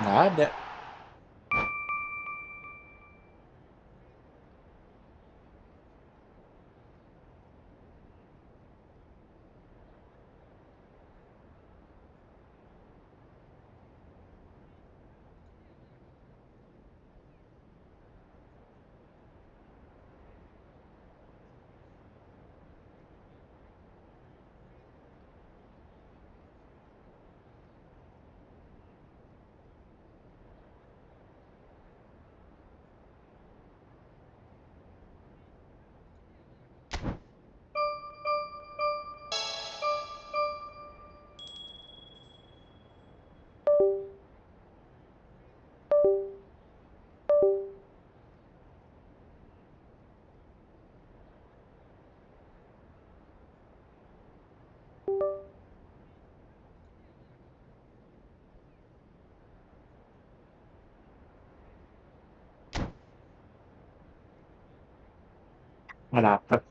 Nggak ada. Nggak dapet.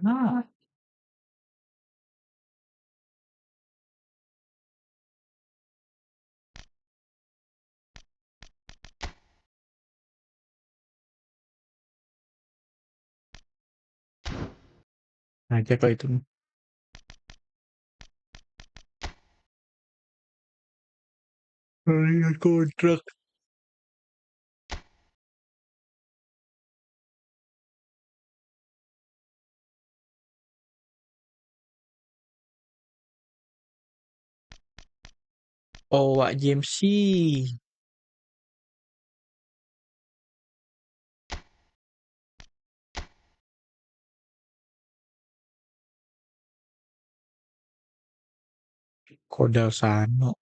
Nah, aja kok itu. Lihat kontrak. Oh, Wak James sih. Kodal Sano.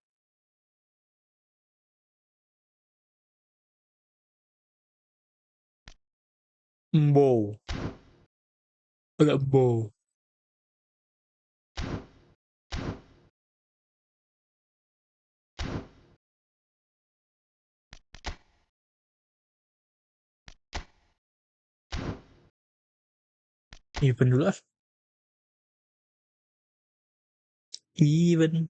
Mbo. Agak Mbo. Even dulu ah. Even.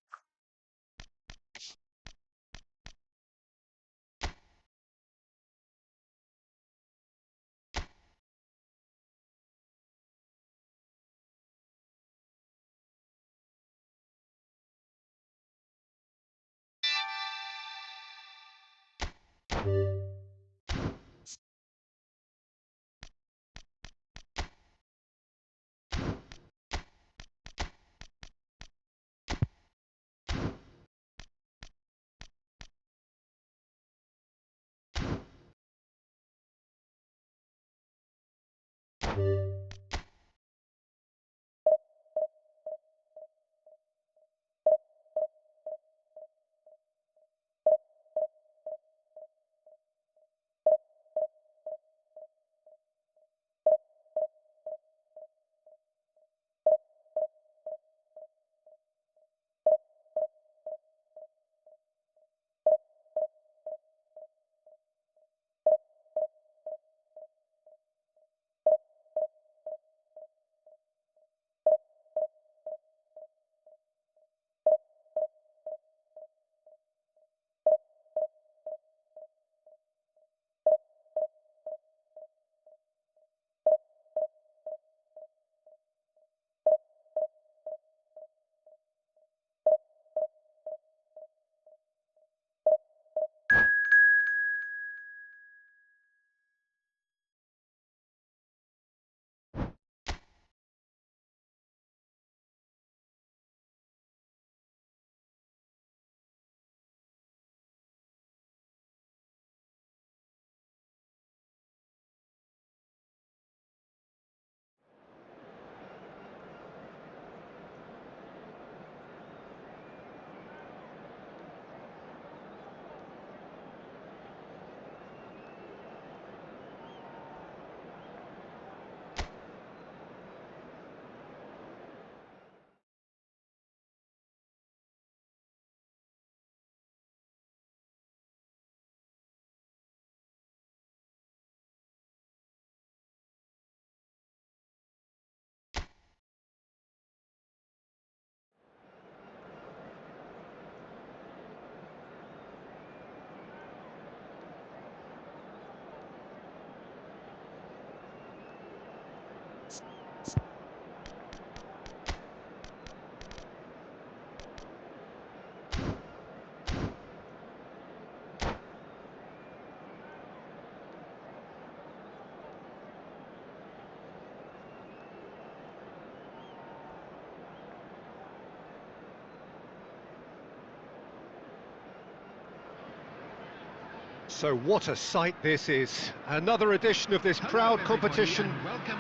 So what a sight this is. Another edition of this proud competition,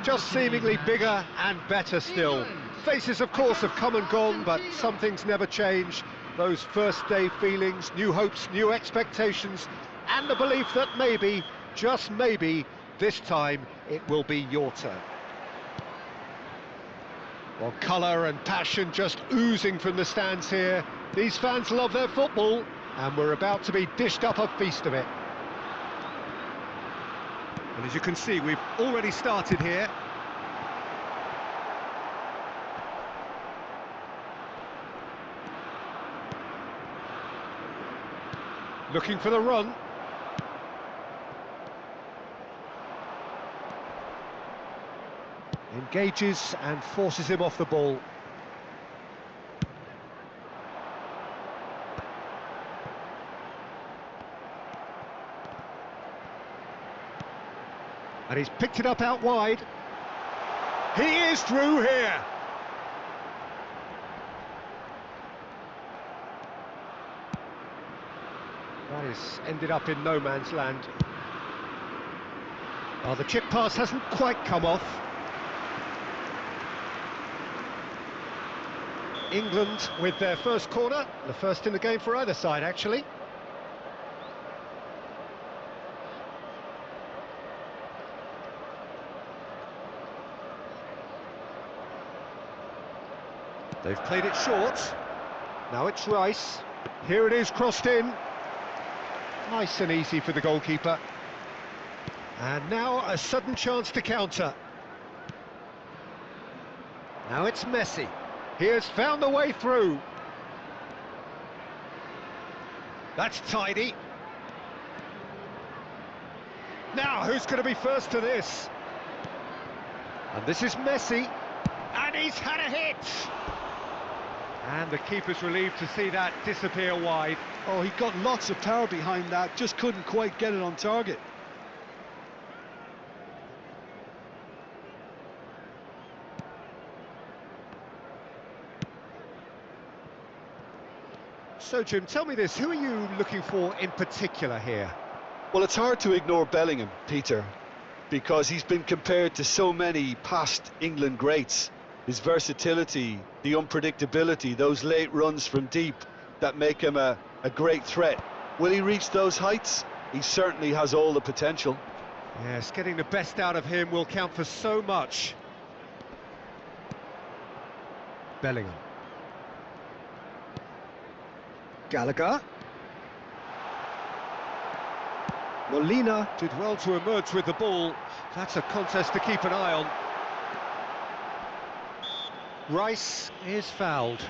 just seemingly bigger and better still. Faces, of course, have come and gone, but some things never change. Those first day feelings, new hopes, new expectations, and the belief that maybe, just maybe, this time it will be your turn. Well, colour and passion just oozing from the stands here. These fans love their football, and we're about to be dished up a feast of it. And as you can see, we've already started here. Looking for the run. Engages and forces him off the ball. And he's picked it up out wide. He is through here. That is ended up in no man's land. Oh, the chip pass hasn't quite come off. England with their first corner, the first in the game for either side, actually. They've played it short. Now it's Rice. Here it is, crossed in. Nice and easy for the goalkeeper. And now a sudden chance to counter. Now it's Messi. He has found the way through. That's tidy. Now, who's going to be first to this? And this is Messi. And he's had a hit. And the keeper's relieved to see that disappear wide. Oh, he got lots of power behind that, just couldn't quite get it on target. So, Jim, tell me this, who are you looking for in particular here? Well, it's hard to ignore Bellingham, Peter, because he's been compared to so many past England greats. His versatility, the unpredictability, those late runs from deep that make him a great threat. Will he reach those heights? He certainly has all the potential. Yes, getting the best out of him will count for so much. Bellingham. Gallagher. Molina did well to emerge with the ball. That's a contest to keep an eye on. Rice is fouled.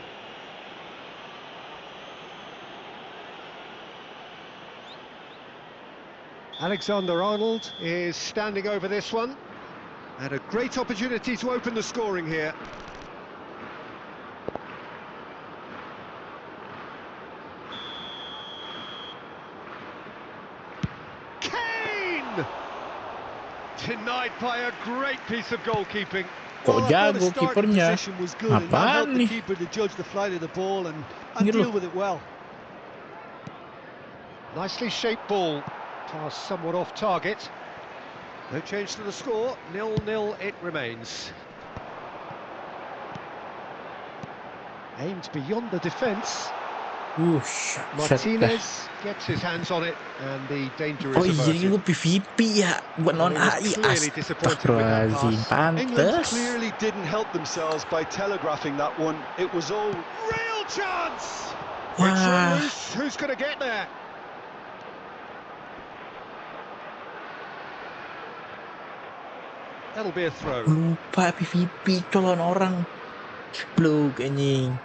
Alexander-Arnold is standing over this one. And a great opportunity to open the scoring here. Kane! Denied by a great piece of goalkeeping. Kok I thought jago his starting kipernya? position was good, and that Apaan helped the nih? keeper to judge the flight of the ball and Ini deal loh. with it well. Nicely shaped ball. Pass somewhat off target. No change to the score. 0-0 it remains. Aimed beyond the defence. Set dah. Martinez gets his hands on it, and the danger Oh is iya, ini gue averted. PVP ya, buat non He was AI. clearly disappointed with that Astagfirullahaladzim, England pantes. clearly didn't help themselves by telegraphing that one. It was all... Real chance! It's run Wah, loose. Who's going to get there? That'll be a throw. lupa PVP colon orang. Blok anjing.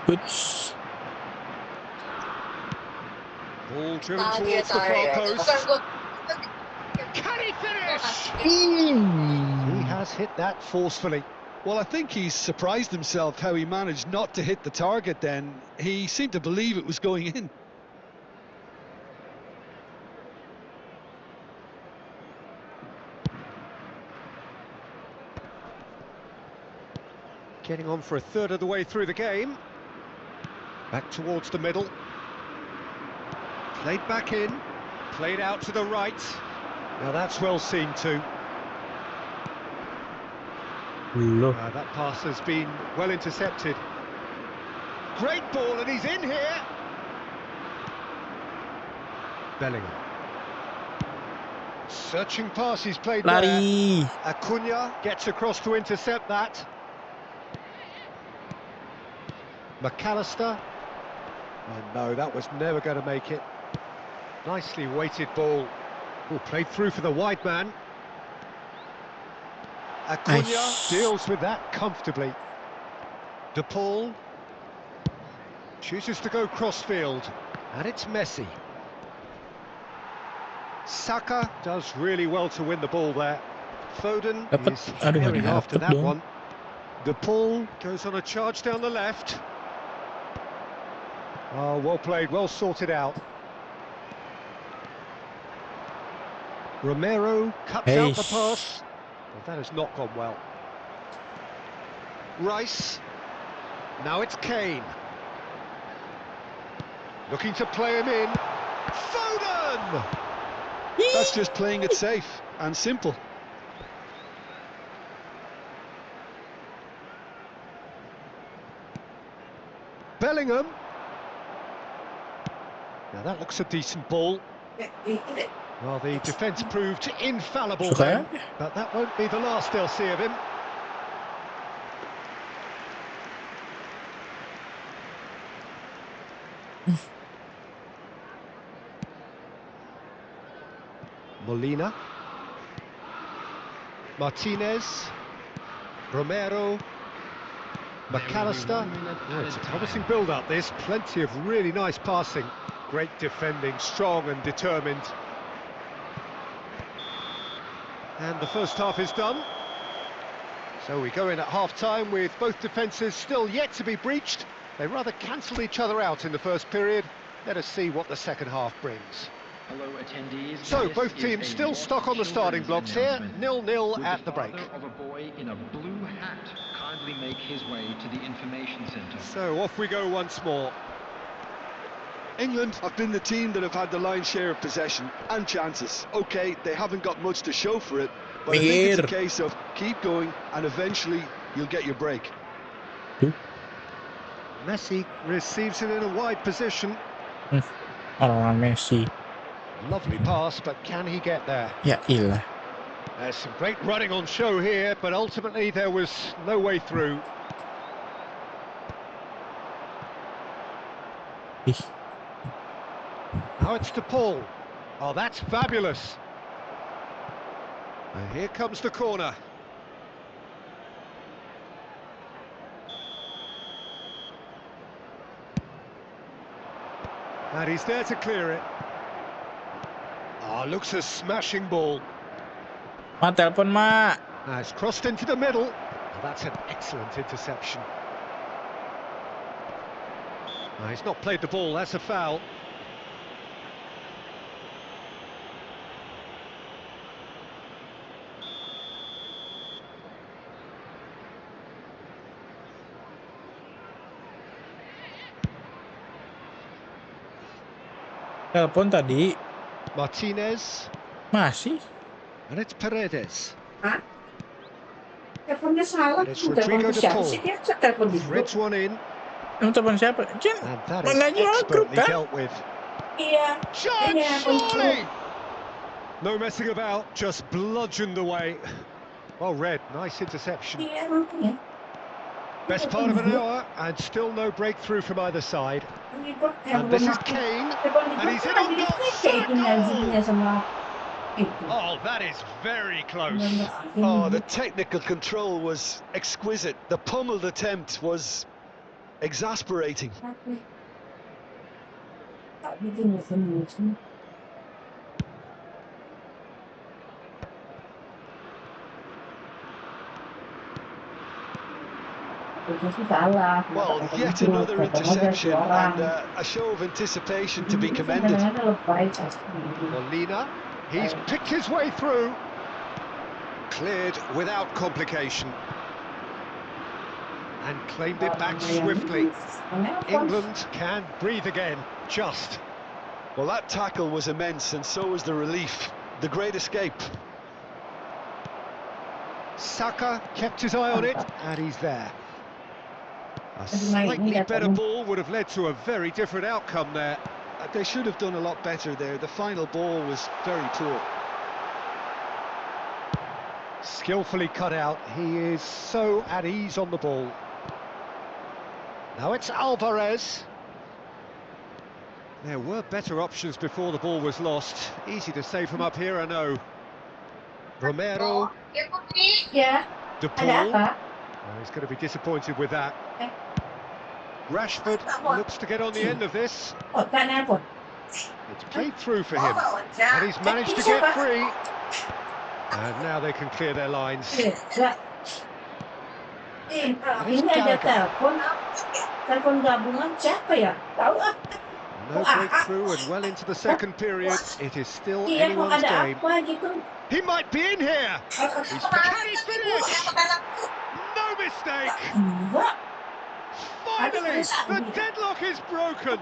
Good. Ball driven towards the far post. Can he finish? He has hit that forcefully. Well, I think he's surprised himself how he managed not to hit the target then. He seemed to believe it was going in. Getting on for a third of the way through the game. Back towards the middle. Played back in. Played out to the right. Now that's well seen too. Look. That pass has been well intercepted. Great ball, and he's in here. Bellingham. Searching pass, he's played there. Lari. Acuna gets across to intercept that. McAllister. Oh no, that was never going to make it. Nicely weighted ball. Oh, played through for the wide man. Acuna deals with that comfortably. De Paul chooses to go crossfield, and it's Messi. Saka does really well to win the ball there. Foden is tearing after that one. De Paul goes on a charge down the left. Oh, well played, well sorted out. Romero cuts out the pass. Well, that has not gone well. Rice. Now it's Kane. Looking to play him in. Foden! That's just playing it safe and simple. Bellingham. Now that looks a decent ball. Well, the defence proved infallible then, but that won't be the last they'll see of him. Molina. Martinez. Romero. McAllister. Oh, it's a promising build-up, this. Plenty of really nice passing. Great defending, strong and determined. And the first half is done. So we go in at half-time with both defences still yet to be breached. They rather cancelled each other out in the first period. Let us see what the second half brings. Hello, attendees. So both teams still stuck on the starting blocks here, 0-0 at the break. Of a boy in a blue hat kindly make his way to the information centre. So off we go once more. England have been the team that have had the lion's share of possession and chances. OK, they haven't got much to show for it, but I think it's a case of keep going and eventually you'll get your break. Messi receives it in a wide position. Messi. Lovely pass, but can he get there? Ya ilah. There's some great running on show here, but ultimately there was no way through. Now it's De Paul. Oh, that's fabulous. And here comes the corner. And he's there to clear it. Oh, looks a smashing ball. Ma, telepon, Ma. It's crossed into the middle. Oh, that's an excellent interception. Oh, he's not played the ball, that's a foul. Telepon tadi. Martinez. Masih. And it's Paredes. Hah? Teleponnya salah. It's Rodrigo De Paul. Dia telepon di grup. Threads one in. Emang telepon siapa? Jen, And that is mana jual grup expertly kan? dealt with. Iya. Chance, surely! No messing about, just bludgeoned away. Well read, nice interception. Iya, makanya. Best part of an hour, and still no breakthrough from either side. And this is Kane, and he's in on goal. Kayak gini sama Oh, that is very close. Oh, the technical control was exquisite. The pummeled attempt was exasperating. Well, yet another interception and a show of anticipation to be commended. Molina, he's picked his way through. Cleared without complication. And claimed it back swiftly. England can breathe again, just. Well, that tackle was immense, and so was the relief. The great escape. Saka kept his eye on it, and he's there. A slightly better ball would have led to a very different outcome there. They should have done a lot better there. The final ball was very poor. Skillfully cut out. He is so at ease on the ball. Now it's Alvarez. There were better options before the ball was lost. Easy to say from up here, I know. Romero. Ya, De ada Paul. apa? Oh, he's going to be disappointed with that. Rashford looks to get on the end of this. กดกันนะกด It's played through for him. And he's managed to get free. And now they can clear their lines. ini ada telepon telepon gabungan siapa ya? Tahu ah? No breakthrough and well into the second period. It is still Dia kok anyone's ada game. apa gitu? He might be in here. Can he finish? No mistake. Enggak. Finally, the deadlock is broken.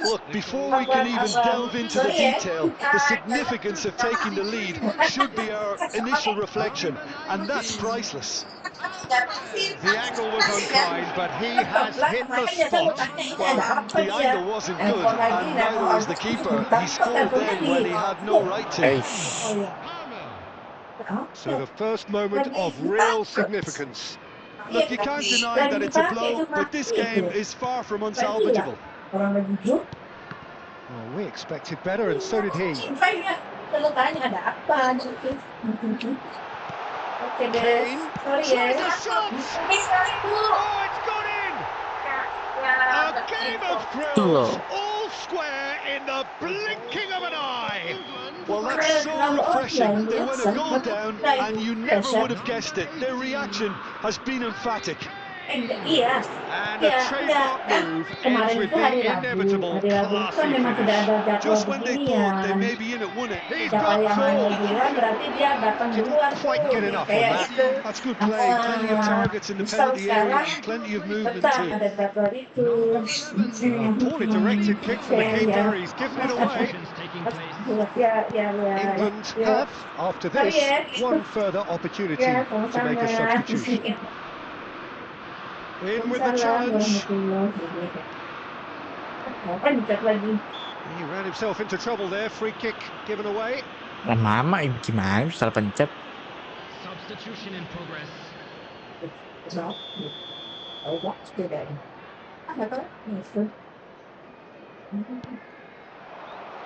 Look, before we can even delve into the detail, the significance of taking the lead should be our initial reflection, and that's priceless. The angle was unkind, but he has hit the spot. Well, the angle wasn't good, and neither was the keeper. He scored then when he had no right to. So the first moment of real significance. Look, you can't deny that it's a blow, but this game is far from unsalvageable. Orang lagi jujur, Well, we expected better, and so did he. cintanya. Kalau tanya ada apa gitu. Oke deh, Kane sorry ya. tries a shot. Oh, it's gone in. A game of thrills, all square in the blinking of an eye. Well, that's so refreshing. They win a goal down, and you never would have guessed it. Their reaction has been emphatic. Iya. And a trademark move ends with the inevitable classy finish. Just when they thought they may be in it, won it. He's Siapa got yang main four. bilang berarti dia datang duluan. Quite tuh. get enough on Kayak that. itu. That's good play. Plenty of targets in the penalty area, and plenty of movement too. Ada berapa itu. A poorly directed kick from the keeper. He's given it away. Ya. England have, after this, one further opportunity to make a substitution. In with the challenge. He ran himself into trouble there. Free kick given away. Lama-lama gimana bisa salah pencet. Substitution in progress.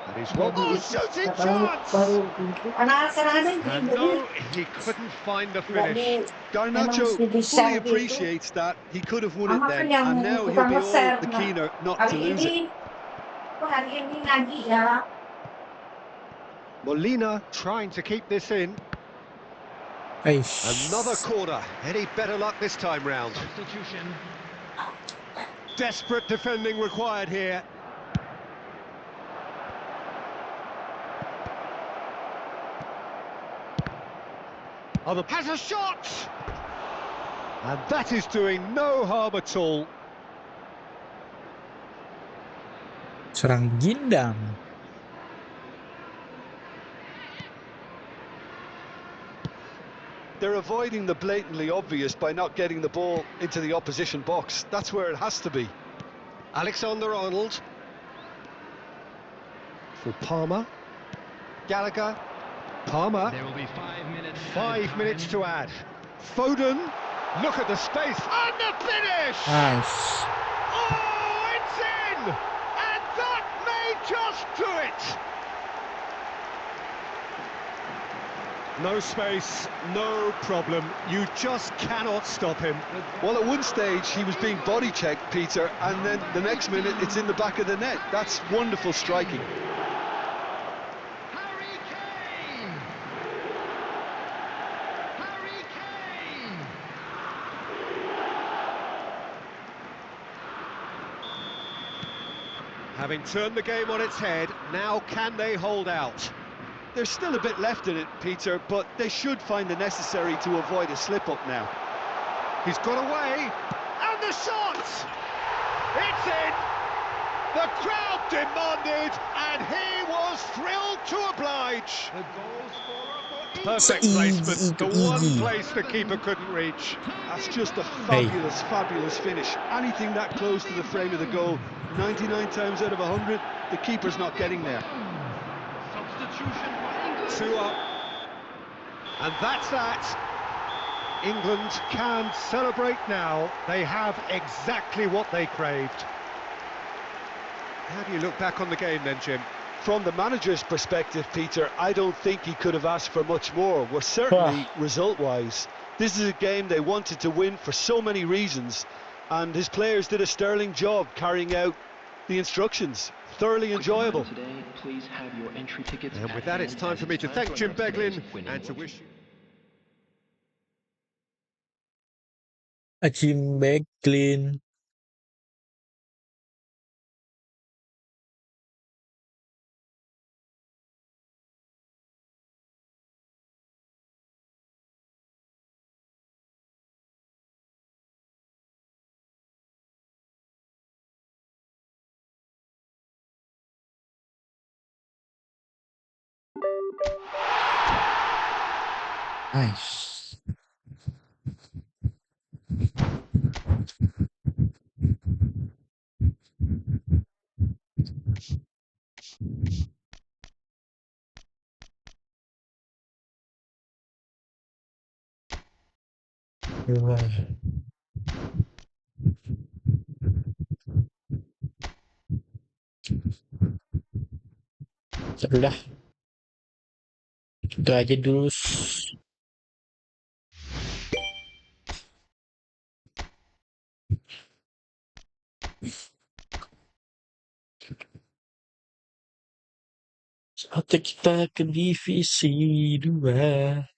And he's one more shooting chance. And no, he couldn't find the finish. Garnacho fully appreciates that. He could have won it then, and now he'll be all the keener not to lose it. Molina trying to keep this in. Another corner. Any better luck this time round? Substitution. Desperate defending required here. Has a shot! And that is doing no harm at all. Serang Gindam. They're avoiding the blatantly obvious by not getting the ball into the opposition box. That's where it has to be. Alexander-Arnold. For Palmer. Gallagher. Palmer. There will be 5 minutes. 5 minutes to add. Foden. Look at the space. And the finish! Nice. Oh, it's in! And that may just do it! No space, no problem. You just cannot stop him. Well, at one stage he was being body checked, Peter, and then the next minute it's in the back of the net. That's wonderful striking. Harry Kane! Harry Kane! Having turned the game on its head, now can they hold out? There's still a bit left in it, Peter, but they should find the necessary to avoid a slip-up now. He's got away, and the shot! It's in! The crowd demanded, and he was thrilled to oblige. The goal scorer for Perfect Easy, placement, the easy. one place the keeper couldn't reach. That's just a Hey. fabulous, fabulous finish. Anything that close to the frame of the goal, 99 times out of 100, the keeper's not getting there. substitution for England. 2 up. And that's that. England can celebrate now. They have exactly what they craved. How do you look back on the game then, Jim? From the manager's perspective, Peter, I don't think he could have asked for much more. Well, certainly result-wise. This is a game they wanted to win for so many reasons, and his players did a sterling job carrying out the instructions. Thoroughly enjoyable. Today, please have your entry tickets. And at with that, it's hand, time as for me to thank for Jim yesterday's Beglin winning and to goal. wish you... Jim Beglin. Nice. Udah, itu aja dulu. Saatnya kita ke divisi 2.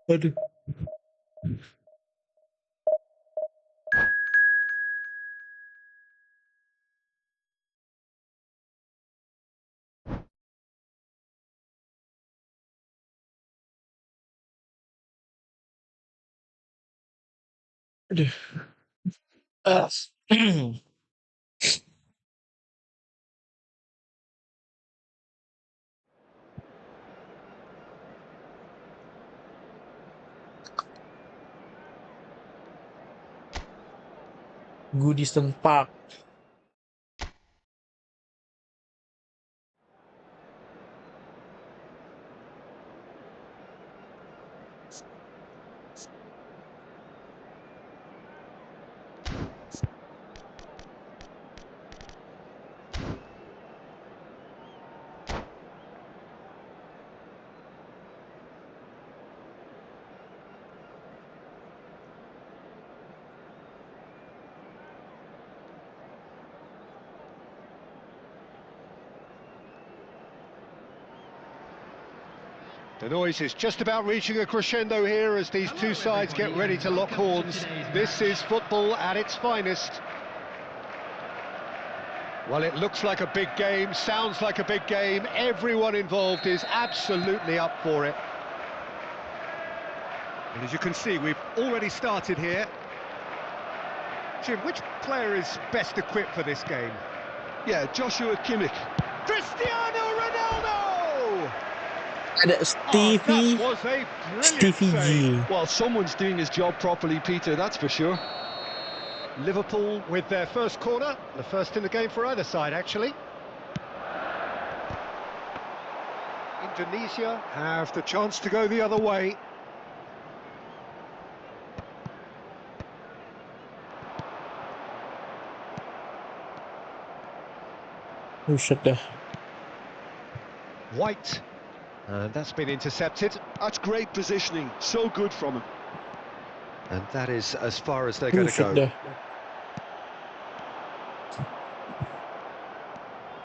Aduh. Aduh. Ah. Goodison Park. The noise is just about reaching a crescendo here as these two sides get ready to lock horns. This is football at its finest. Well, it looks like a big game, sounds like a big game. Everyone involved is absolutely up for it. And as you can see, we've already started here. Jim, which player is best equipped for this game? Yeah, Joshua Kimmich. Cristiano Ronaldo! Ada Oh, Stevie. that was a brilliant Stevie save. G. Well, someone's doing his job properly, Peter, that's for sure. Liverpool with their first corner, the first in the game for either side, actually. Indonesia have the chance to go the other way. Buset dah. White, and that's been intercepted. That's great positioning, so good from him. And that is as far as they're going to Buset go. dah.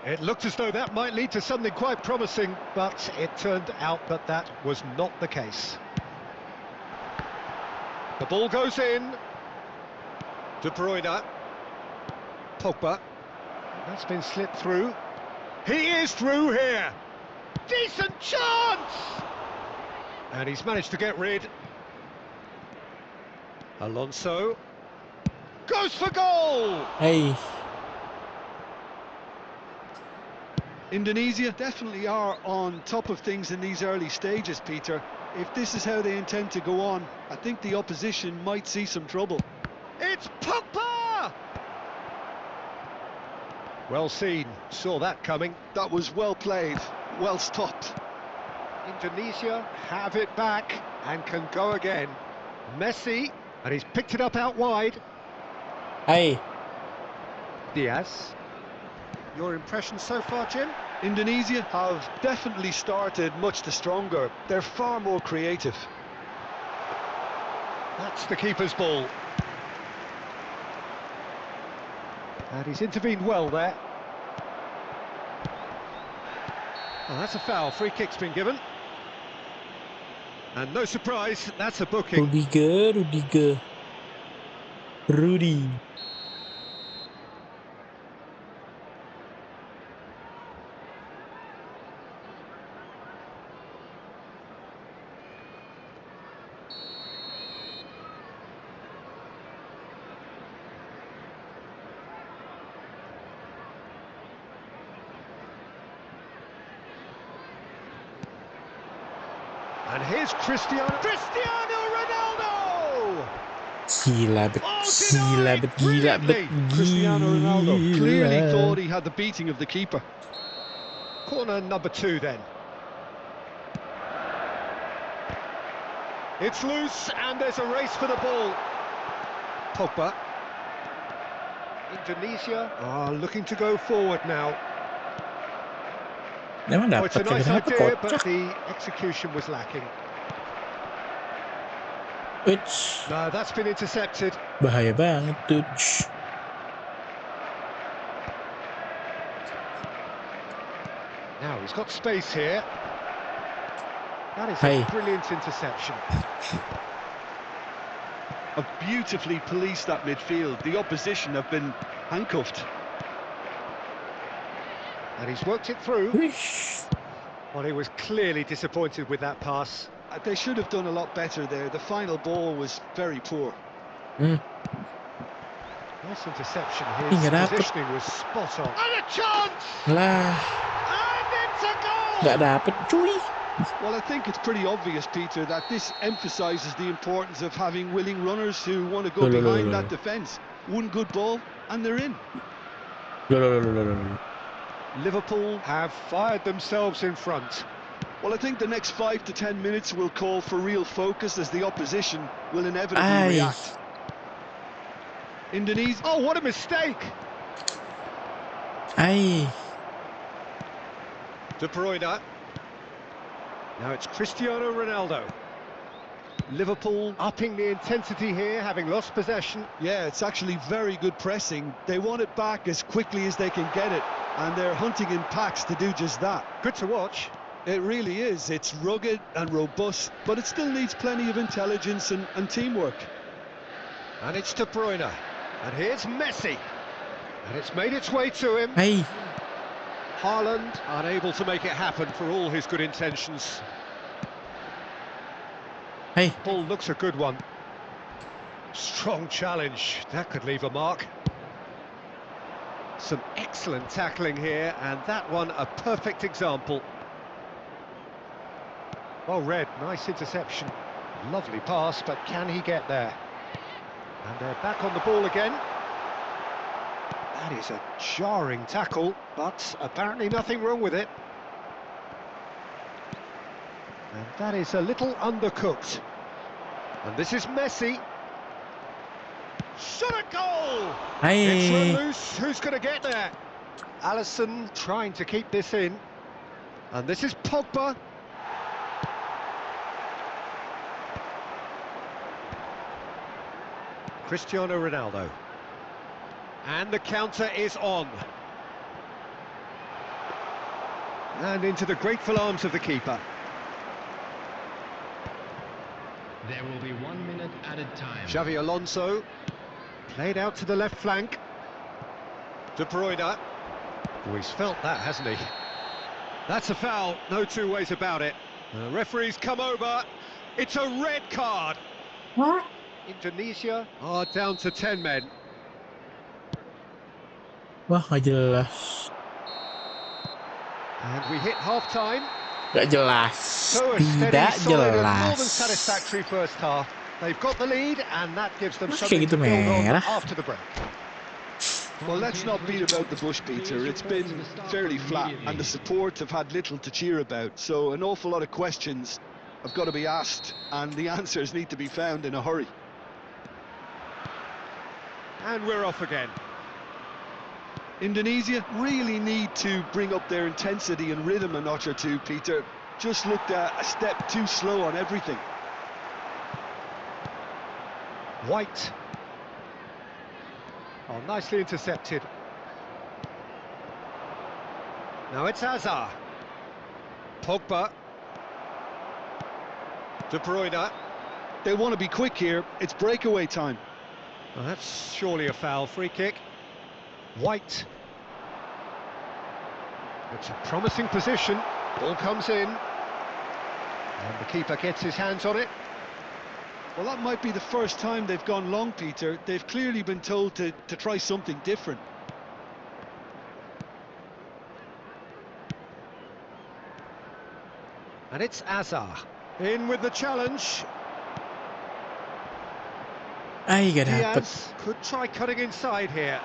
It looked as though that might lead to something quite promising, but it turned out that that was not the case. The ball goes in. De Bruyne. Pogba. That's been slipped through. He is through here. Decent chance! And he's managed to get rid. Alonso. Goes for goal! Hey. Indonesia definitely are on top of things in these early stages, Peter. If this is how they intend to go on, I think the opposition might see some trouble. It's Pogba! Well seen, saw that coming. That was well played, well stopped. Indonesia have it back and can go again. Messi, and he's picked it up out wide. Hey. Diaz. Your impression so far, Jim? Indonesia have definitely started much the stronger. They're far more creative. That's the keeper's ball. And he's intervened well there. Oh, that's a foul. Free kick's been given. And no surprise, that's a booking. Rudiger. Rudy. And here's Cristiano Ronaldo! Gila bet. Cristiano Ronaldo clearly Gila. thought he had the beating of the keeper. Corner number 2 then. It's loose and there's a race for the ball. Pogba. Indonesia are looking to go forward now. Emang Oh, it's a dapat nice kenapa idea, but kocak? the execution was lacking. Uts. No, that's been intercepted. Bahaya banget tuh. Now he's got space here. That is Hey. a brilliant interception. Have beautifully policed that midfield. The opposition have been handcuffed. And he's worked it through. Wish. Well, he was clearly disappointed with that pass. They should have done a lot better there. The final ball was very poor. Nice interception. His Nggak dapet. positioning was spot on. And a chance! Lah, And it's a goal! nggak dapet cuy. Well, I think it's pretty obvious, Peter, that this emphasises the importance of having willing runners who want to go No. behind that defence. One good ball, and they're in. Loh. Liverpool have fired themselves in front. Well, I think the next 5 to 10 minutes will call for real focus as the opposition will inevitably Ay. react. Indonesia. Oh, what a mistake! Ay. De Bruyne. Now it's Cristiano Ronaldo. Liverpool upping the intensity here, having lost possession. Yeah, it's actually very good pressing. They want it back as quickly as they can get it, and they're hunting in packs to do just that. Good to watch. It really is. It's rugged and robust, but it still needs plenty of intelligence and teamwork. And it's De Bruyne. And here's Messi. And it's made its way to him. Hai. Haaland unable to make it happen for all his good intentions. Hai. Ball looks a good one. Strong challenge, that could leave a mark. Some excellent tackling here, and that one a perfect example. Well read, nice interception. Lovely pass, but can he get there? And they're back on the ball again. That is a jarring tackle, but apparently nothing wrong with it. And that is a little undercooked. And this is Messi. Shot at goal! It's run Hai. loose, who's going to get there? Alisson trying to keep this in. And this is Pogba. Cristiano Ronaldo. And the counter is on. And into the grateful arms of the keeper. There will be 1 minute added time. Xavi Alonso. Played out to the left flank. De Bruyne. Oh, he's felt that, hasn't he? That's a foul, no two ways about it. The referee's come over. It's a red card. What? Indonesia are down to 10 men. Wah, nggak jelas. And we hit half-time. Nggak jelas. So a steady, Tidak solid and more than jelas. satisfactory first half. They've got the lead and that gives them Masa something kayak to gitu build on merah? after the break. Well, let's not beat about the bush, Peter. It's been fairly flat, and the support have had little to cheer about. So an awful lot of questions have got to be asked, and the answers need to be found in a hurry. And we're off again. Indonesia really need to bring up their intensity and rhythm a notch or two, Peter. Just looked a step too slow on everything. White. Oh, nicely intercepted. Now it's Hazard. Pogba. De Bruyne. They want to be quick here. It's breakaway time. Well, that's surely a foul. Free kick. White. It's a promising position. Ball comes in. And the keeper gets his hands on it. Well, that might be the first time they've gone long, Peter. They've clearly been told to try something different. And it's Hazard. In with the challenge. Ai, nggak dapet. Diaz could try cutting inside here.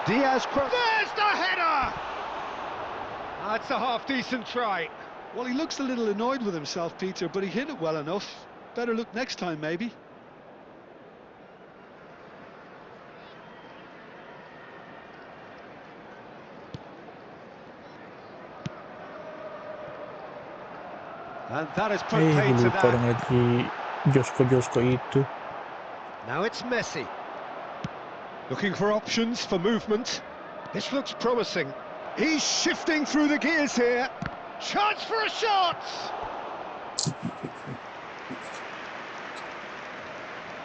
Diaz cross. There's the header! That's a half-decent try. Well, he looks a little annoyed with himself, Peter, but he hit it well enough. Better look next time, maybe. And that is put Gue paid to lupa that. dong lagi Josko itu. Now it's Messi. Looking for options for movement. This looks promising. He's shifting through the gears here. Chance for a shot!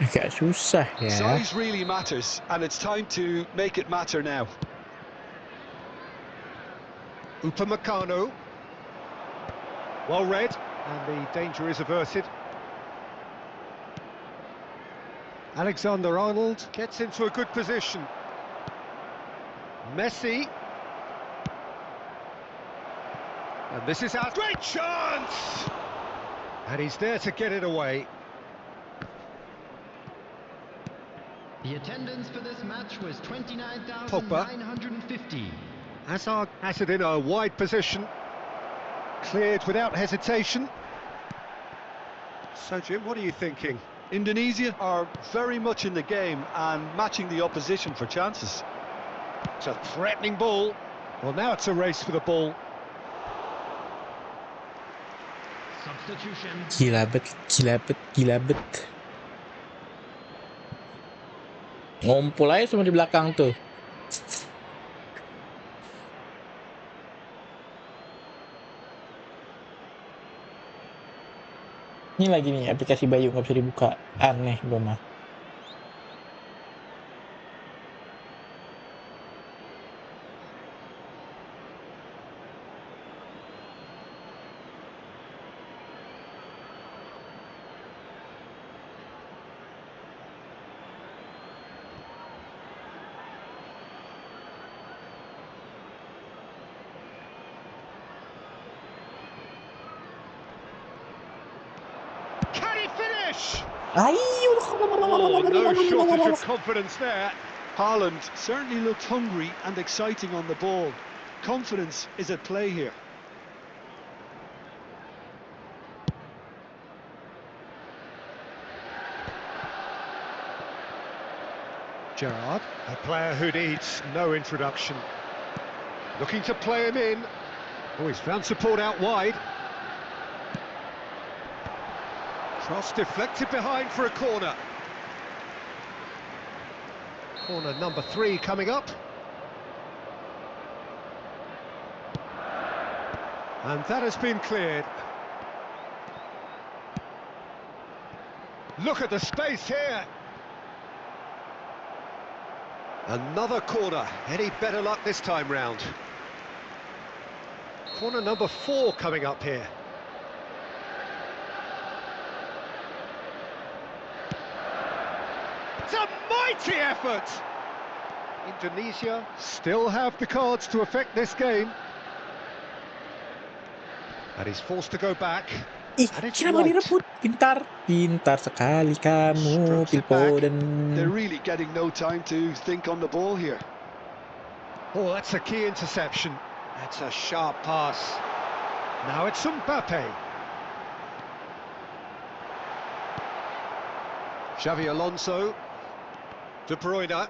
Agak susah ya. Size really matters, and it's time to make it matter now. Upamecano. Well read, and the danger is averted. Alexander-Arnold gets into a good position. Messi. And this is our great chance! And he's there to get it away. The attendance for this match was 29,950. Hazard has it in a wide position. Cleared without hesitation. So, Jim, what are you thinking? Indonesia are very much in the game and matching the opposition for chances. It's a threatening ball. Well, now it's a race for the ball. Substitution. Gila bet, gila bet, gila bet. Ngumpul aja semua di belakang tuh. Ini lagi nih aplikasi Bayu nggak bisa dibuka. Aneh gue mah. finish! Ayo. Oh, no shortage of confidence there. Haaland certainly looked hungry and exciting on the ball. Confidence is at play here. Gerrard, a player who needs no introduction. Looking to play him in. Oh, he's found support out wide. Cross deflected behind for a corner. Corner number 3 coming up. And that has been cleared. Look at the space here. Another corner. Any better luck this time round? Corner number 4 coming up here. It's a mighty effort! Indonesia still have the cards to affect this game. And he's forced to go back. Ih, And it's kenapa right. direbut? Pintar sekali kamu, Strokes it back. They're Pilpoden. really getting no time to think on the ball here. Oh, that's a key interception. That's a sharp pass. Now it's Mbappe. Xavi Alonso. De Bruyne.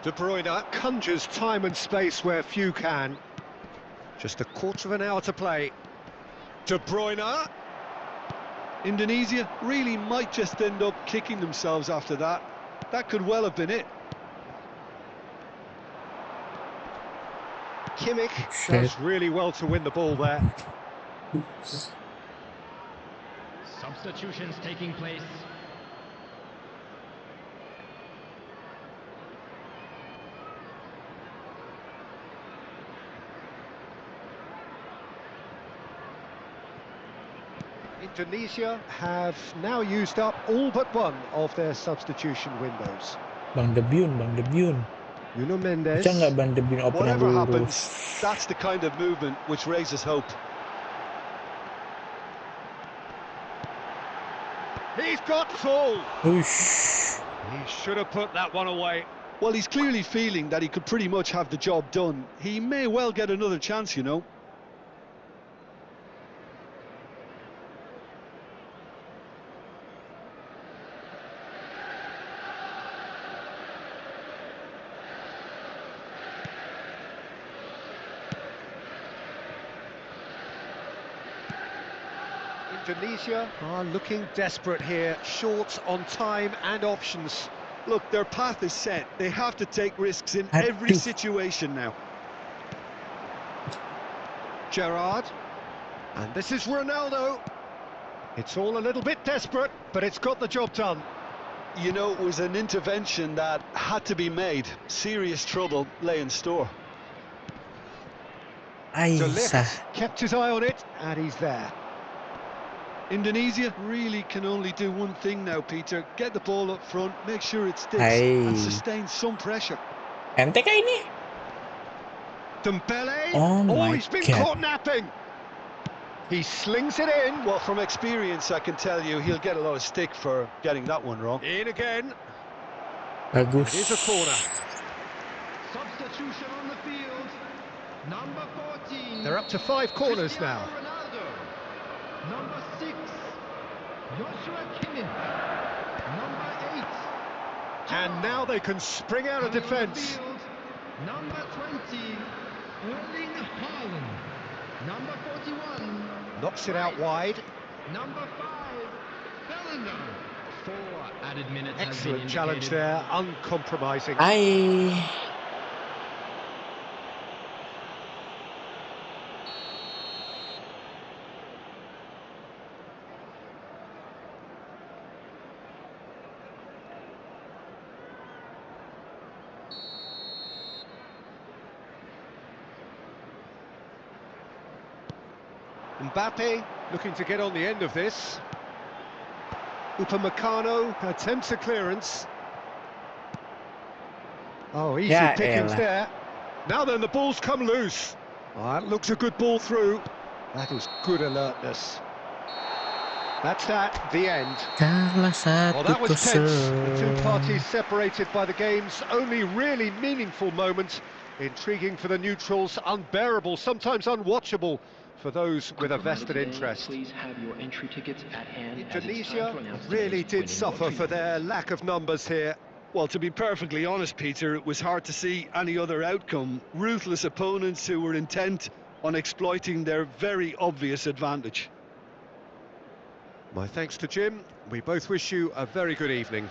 De Bruyne conjures time and space where few can. Just a quarter of an hour to play. De Bruyne. Indonesia really might just end up kicking themselves after that. That could well have been it. Kimmich Shit. does really well to win the ball there. Substitutions taking place. Indonesia have now used up all but one of their substitution windows. Bang Debyun. Nuno Mendes. Bisa nggak Bang Debyun opener Whatever lurus? happens, that's the kind of movement which raises hope. He's got full. Uish. He should have put that one away. Well, he's clearly feeling that he could pretty much have the job done. He may well get another chance, you know. Indonesia are looking desperate here, short on time and options. Look, their path is set. They have to take risks in every Aduh. situation now. Gerrard. And this is Ronaldo. It's all a little bit desperate, but it's got the job done. You know, it was an intervention that had to be made. Serious trouble lay in store. De Aisyah. Ligt kept his eye on it, and he's there. Indonesia really can only do one thing now, Peter. Get the ball up front, make sure it sticks, Hey. and sustain some pressure. Ente kah ini? Dembele. Oh my he's been God. caught napping. He slings it in. Well, from experience, I can tell you he'll get a lot of stick for getting that one wrong. In again. Bagus. It is a corner. Substitution on the field. Number 14. They're up to 5 corners Cristiano now. Ronaldo. Number 6. Joshua Kimmich. Number 8. And now they can spring out of Coming on the defence. field, number 20. Erling Haaland. Number 41. Knocks it out wide. Number 5. Bellingham. 4 added minutes. has been Excellent challenge indicated. there, uncompromising. Ai. Mbappe looking to get on the end of this. Upamecano attempts a clearance. Oh, easy Ya pickings elah. there. Now then, the ball's come loose. Oh, that looks a good ball through. That is good alertness. That's that, the end. Kalah Well, that was tense. The two 1-0. parties separated by the game's only really meaningful moment. Intriguing for the neutrals, unbearable, sometimes unwatchable for those with a vested interest. Please have your entry tickets at hand, as it's time Indonesia to announce really today's did winning suffer lottery for their numbers. lack of numbers here. Well, to be perfectly honest, Peter, it was hard to see any other outcome. Ruthless opponents who were intent on exploiting their very obvious advantage. My thanks to Jim. We both wish you a very good evening.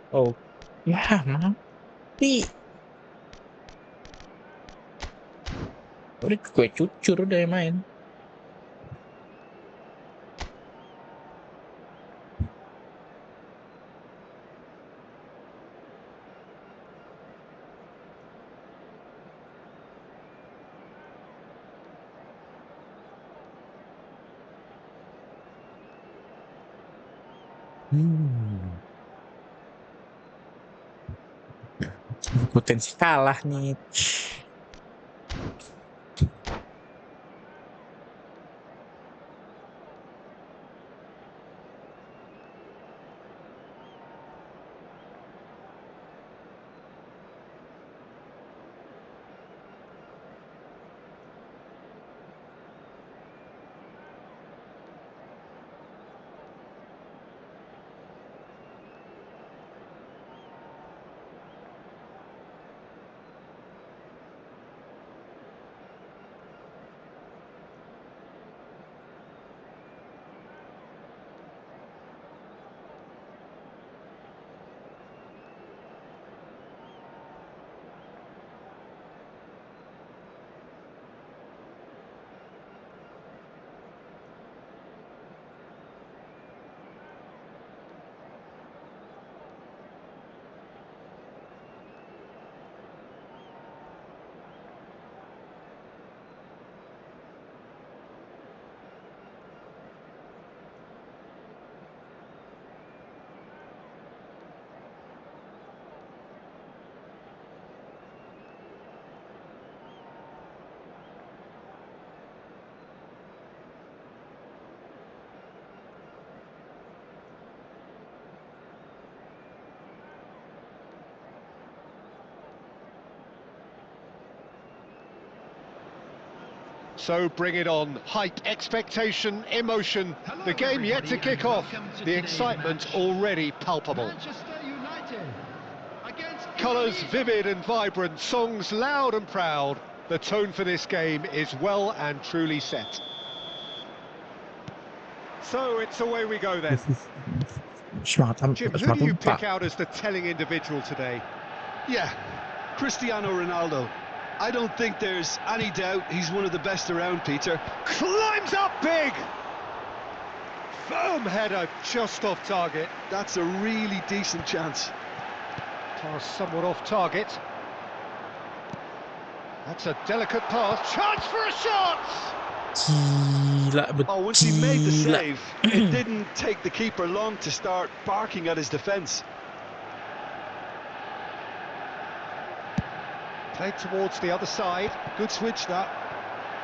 Oh, ya mati. Udah gue cucur udah yang main. Potensi kalah nih. So bring it on. Hype, expectation, emotion. The game yet to kick off. The excitement already palpable. Colours vivid and vibrant, songs loud and proud. The tone for this game is well and truly set. So it's away we go then. Jim, who Semangat do you empat. pick out as the telling individual today? Yeah, Cristiano Ronaldo. I don't think there's any doubt he's one of the best around, Peter. Climbs up big! Firm header just off target. That's a really decent chance. Pass somewhat off target. That's a delicate pass. Chance for a shot! Gila, Oh, once he made the gila. save, it didn't take the keeper long to start barking at his defence. Played towards the other side. Good switch, that.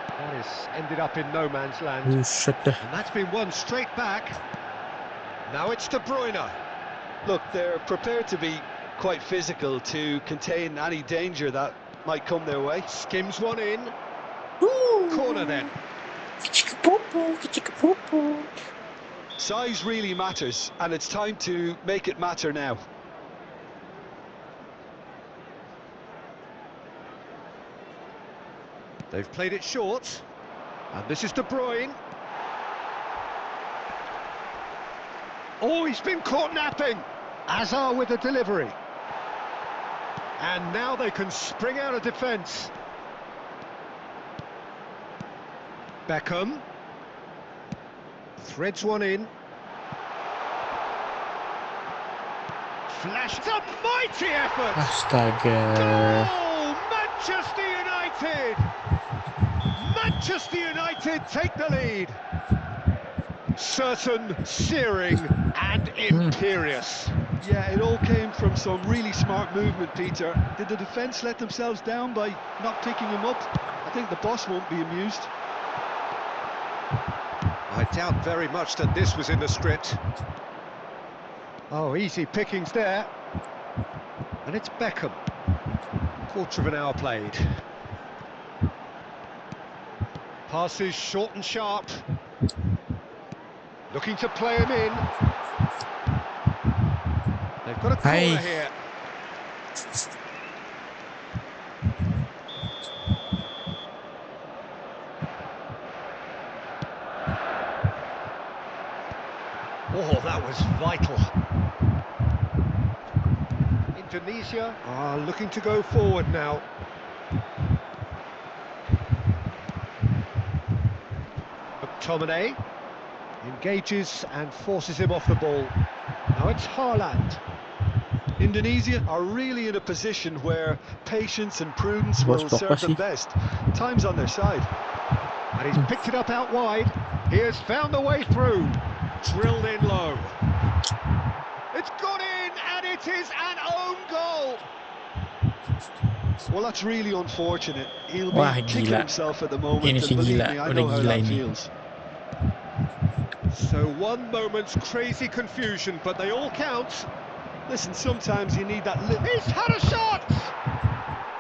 That is ended up in no man's land. Buset dah. And that's been won straight back. Now it's De Bruyne. Look, they're prepared to be quite physical to contain any danger that might come their way. Skims one in. Corner then. Kicik-popo. Size really matters, and it's time to make it matter now. They've played it short. And this is De Bruyne. Oh, he's been caught napping. Azar with the delivery. And now they can spring out of defence. Beckham. Threads one in. Flash. It's a mighty effort. Astaga. Oh, Manchester United! Manchester United take the lead. Certain, searing and imperious. Yeah, it all came from some really smart movement, Peter. Did the defence let themselves down by not picking him up? I think the boss won't be amused. I doubt very much that this was in the script. Oh, easy pickings there. And it's Beckham. Quarter of an hour played. Passes short and sharp. Looking to play him in. They've got a corner Hey. here. Oh, that was vital. Indonesia are looking to go forward now. McTominay engages and forces him off the ball. Now it's Haaland. Indonesia are really in a position where patience and prudence Bos will Pogba serve them sih. best. Time's on their side. And he's picked it up out wide. He has found the way through. Drilled in low. It's gone in, and it is an own goal. Well, that's really unfortunate. He'll be Wah, kicking gila. himself at the moment, Ini and sih believe gila, me, I udah know how gila that ini. feels. So one moment's crazy confusion, but they all count. Listen, sometimes you need that little... He's had a shot!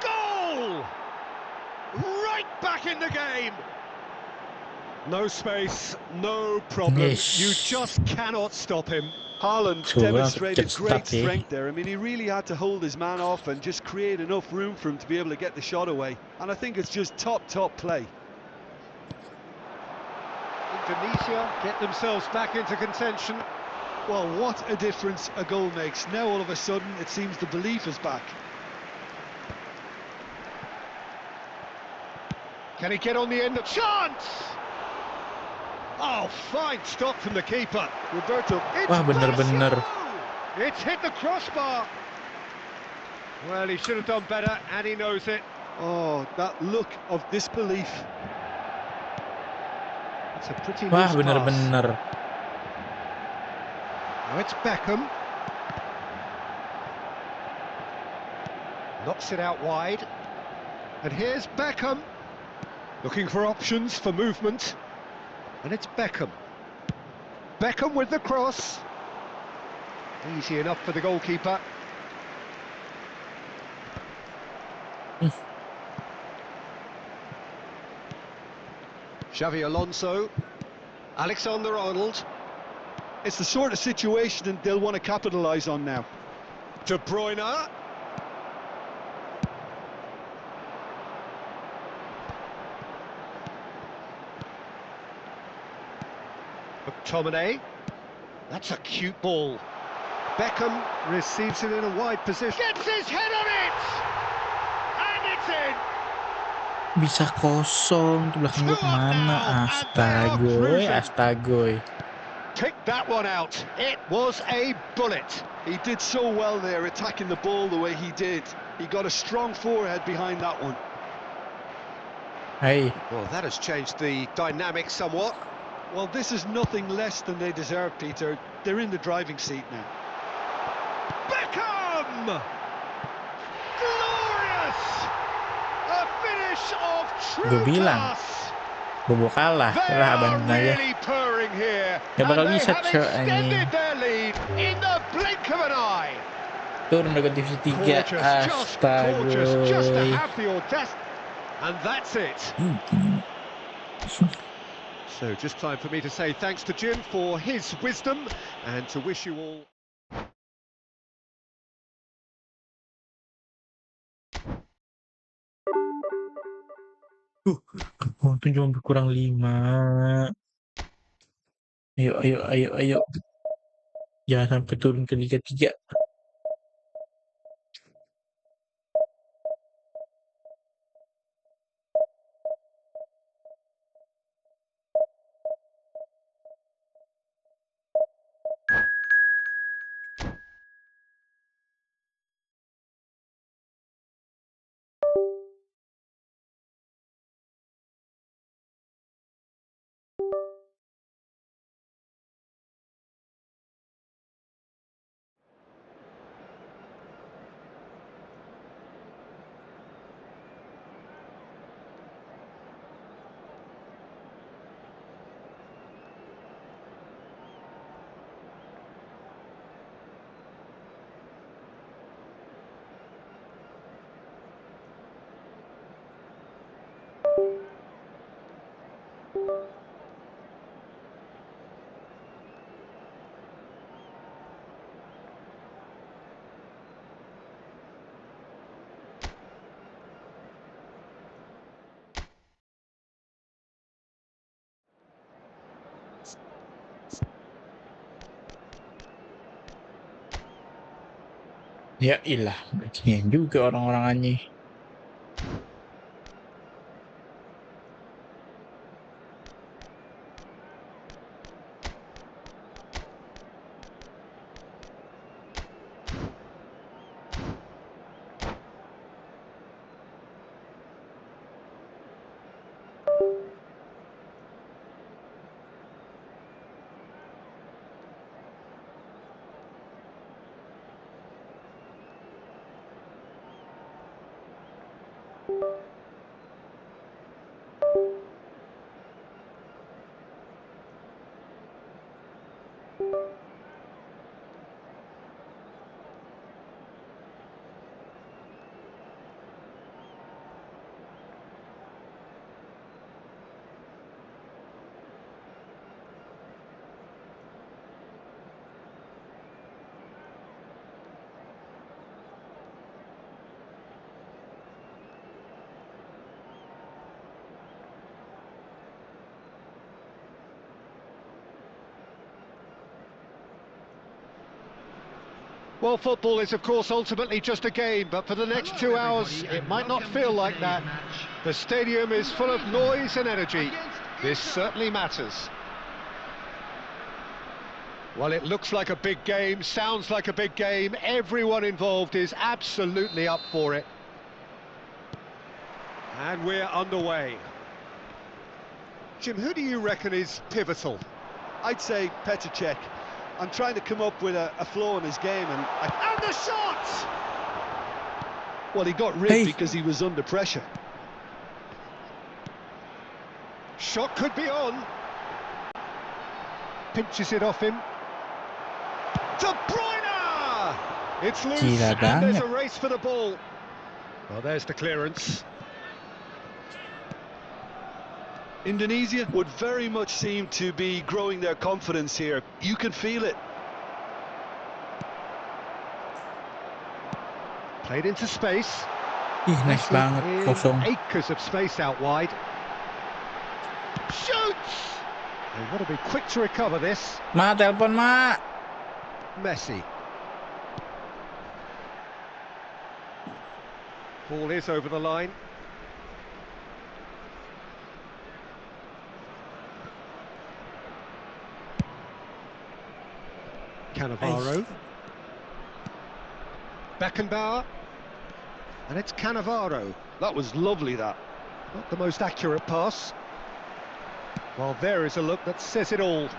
Goal! Right back in the game. No space, no problem. Yes. You just cannot stop him. Haaland Cool, demonstrated that's great stuffy. strength there. I mean, he really had to hold his man off and just create enough room for him to be able to get the shot away. And I think it's just top play. Indonesia get themselves back into contention. Well, what a difference a goal makes. Now, all of a sudden, it seems the belief is back. Can he get on the end of chance? Oh, fine stop from the keeper. Roberto, It's Wah, bener-bener. Basu! It's hit the crossbar. Well, he should have done better, and he knows it. oh, that look of disbelief. It's a pretty Wah, loose pass. bener-bener. Now it's Beckham. Knocks it out wide. And here's Beckham. Looking for options for movement. And it's Beckham. Beckham with the cross. Easy enough for the goalkeeper. Xavi Alonso. Alexander-Arnold. It's the sort of situation that they'll want to capitalise on now. De Bruyne. McTominay. That's a cute ball. Beckham receives it in a wide position. Gets his head on it! And it's in! Bisa kosong. Tuh belakang gue kemana? Astagoy, astagoy. Picked that one out. It was a bullet. He did so well there, attacking the ball the way he did. He got a strong forehead behind that one. Hey, Well, that has changed the dynamic somewhat. Well, this is nothing less than they deserve, Peter. They're in the driving seat now. Beckham! Glorious! A finish of gue true bilang, class. Bobo kalah. They Kalah are abandonin aja. really purring here. Gak bakal And they bisa, have Cok, extended anjing. their lead in the blink of an eye. Turun dari divisi 3. Gorgeous, just to Astagoy. have the audacity. And that's it. So just time for me to say thanks to Jim for his wisdom and to wish you all... Untung cuma berkurang 5. Ayo. Jangan sampai turun ke Liga 3. Ya ilah, beginian juga orang-orang anjing. Well, football is, of course, ultimately just a game, but for the next 2 hours, it might not feel like that. The stadium is full of noise and energy. This certainly matters. Well, it looks like a big game, sounds like a big game. Everyone involved is absolutely up for it. And we're underway. Jim, who do you reckon is pivotal? I'd say Petr Cech. I'm trying to come up with a flow in his game, and the shot! well, he got ripped because he was under pressure. Shot could be on. Pinches it off him. De Bruyne! It's loose, and there's a race for the ball. Well, there's the clearance. Indonesia would very much seem to be growing their confidence here. You can feel it. Played into space. Nice banget, kosong. Acres of space out wide. Shoots! They want to be quick to recover this. มาtelepon มา Messi. Ball is over the line. Cannavaro. Beckenbauer. And it's Cannavaro. That was lovely, that. Not the most accurate pass. Well, there is a look that says it all.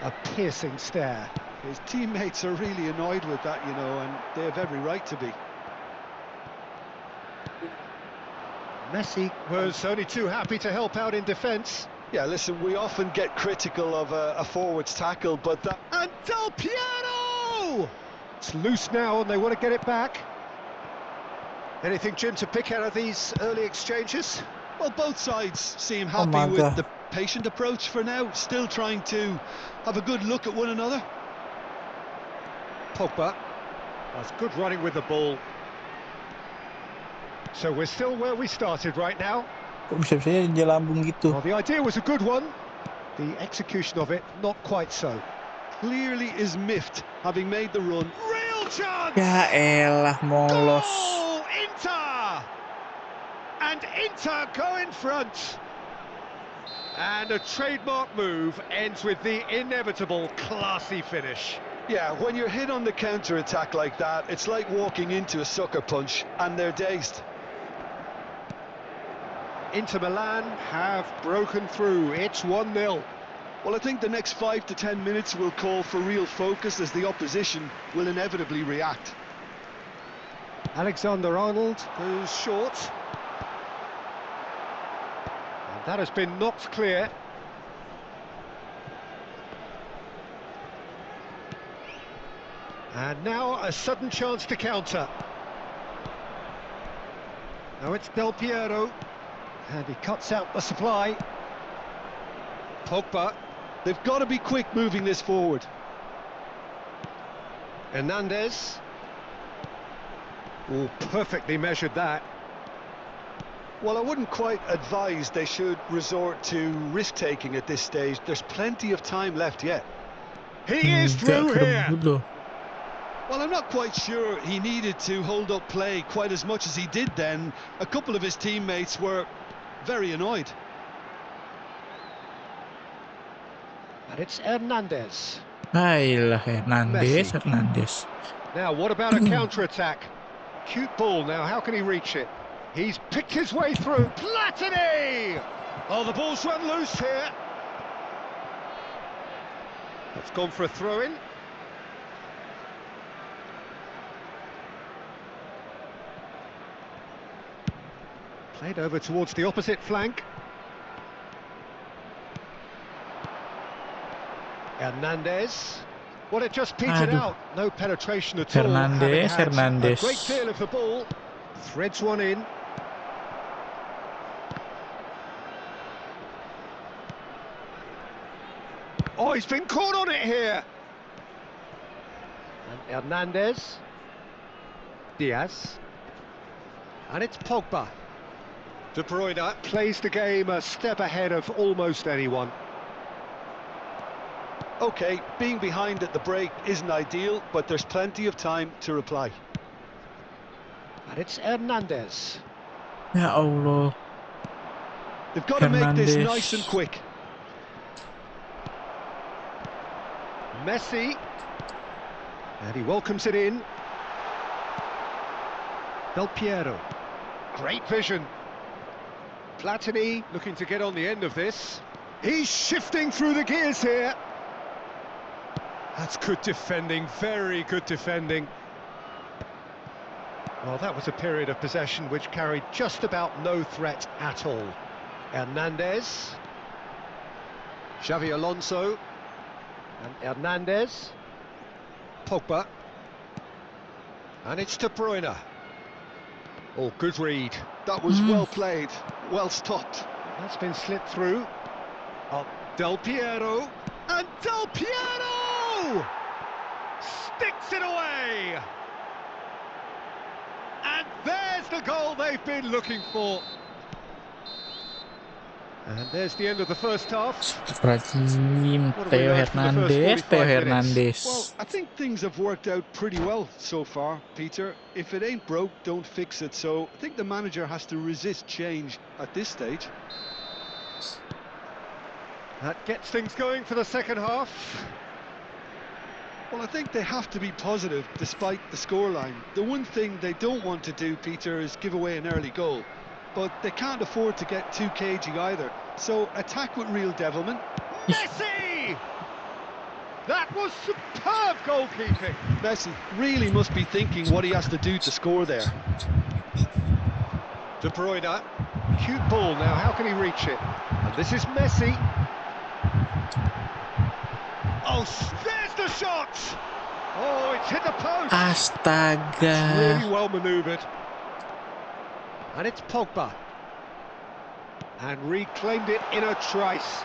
A piercing stare. His teammates are really annoyed with that, you know, and they have every right to be. Messi was only too happy to help out in defence. Yeah, listen, we often get critical of a forward's tackle, but that... And Del Piero! It's loose now and they want to get it back. Anything, Jim, to pick out of these early exchanges? Well, both sides seem happy with the patient approach for now, still trying to have a good look at one another. Pogba. That's good running with the ball. So we're still where we started right now. Kok bisa-bisanya dia lambung gitu? Well, the idea was a good one. The execution of it, not quite so. Clearly is miffed, having made the run. Real chance! Ya elah, molos. Goal! Inter! And Inter go in front. And a trademark move ends with the inevitable classy finish. Yeah, when you're hit on the counter-attack like that, it's like walking into a sucker punch, and they're dazed. Inter Milan have broken through. It's 1-0. Well, I think the next 5 to 10 minutes will call for real focus as the opposition will inevitably react. Alexander-Arnold goes short. And that has been knocked clear. And now a sudden chance to counter. Now it's Del Piero. And he cuts out the supply. Pogba. They've got to be quick moving this forward. Hernandez. Oh, perfectly measured that. Well, I wouldn't quite advise they should resort to risk-taking at this stage. There's plenty of time left yet. He is through here. Well, I'm not quite sure he needed to hold up play quite as much as he did then. A couple of his teammates were very annoyed. And it's Hernandez. Ayolah, Hernandez. Now, what about a counter-attack? Cute ball now, how can he reach it? He's picked his way through. Platini! Oh, the ball's run loose here. That's gone for a throw-in. Played over towards the opposite flank. Hernandez. Well, it just petered out. No penetration at all. Hernandez. A great deal of the ball. Threads one in. Oh, he's been caught on it here. And Hernandez. Diaz. And it's Pogba. De Bruyne plays the game a step ahead of almost anyone. OK, being behind at the break isn't ideal, but there's plenty of time to reply. And it's Hernandez. Ya Allah. They've got to make this nice and quick. Messi. And he welcomes it in. Del Piero. Great vision. Platini looking to get on the end of this. He's shifting through the gears here. That's good defending, very good defending. Well, that was a period of possession which carried just about no threat at all. Hernandez. Xavi Alonso. And Hernandez. Pogba. And it's De Bruyne. Oh, good read. That was well played, well stopped. That's been slipped through. Oh, Del Piero. And Del Piero! Sticks it away! And there's the goal they've been looking for. And there's the end of the first half. Astagfirullahaladzim, What have we Theo learned from the first Hernandez, 45 Theo minutes? Hernandez. Well, I think things have worked out pretty well so far, Peter. If it ain't broke, don't fix it. So I think the manager has to resist change at this stage. That gets things going for the second half. Well, I think they have to be positive despite the scoreline. The one thing they don't want to do, Peter, is give away an early goal. But they can't afford to get too cagey either. So attack with real devilment. Messi! That was superb goalkeeping. Messi really must be thinking what he has to do to score there. De Bruyne, cute ball now, how can he reach it? And this is Messi. Oh, there's the shot! Oh, it's hit the post! Astaga. Really well manoeuvred. And it's Pogba. And reclaimed it in a trice.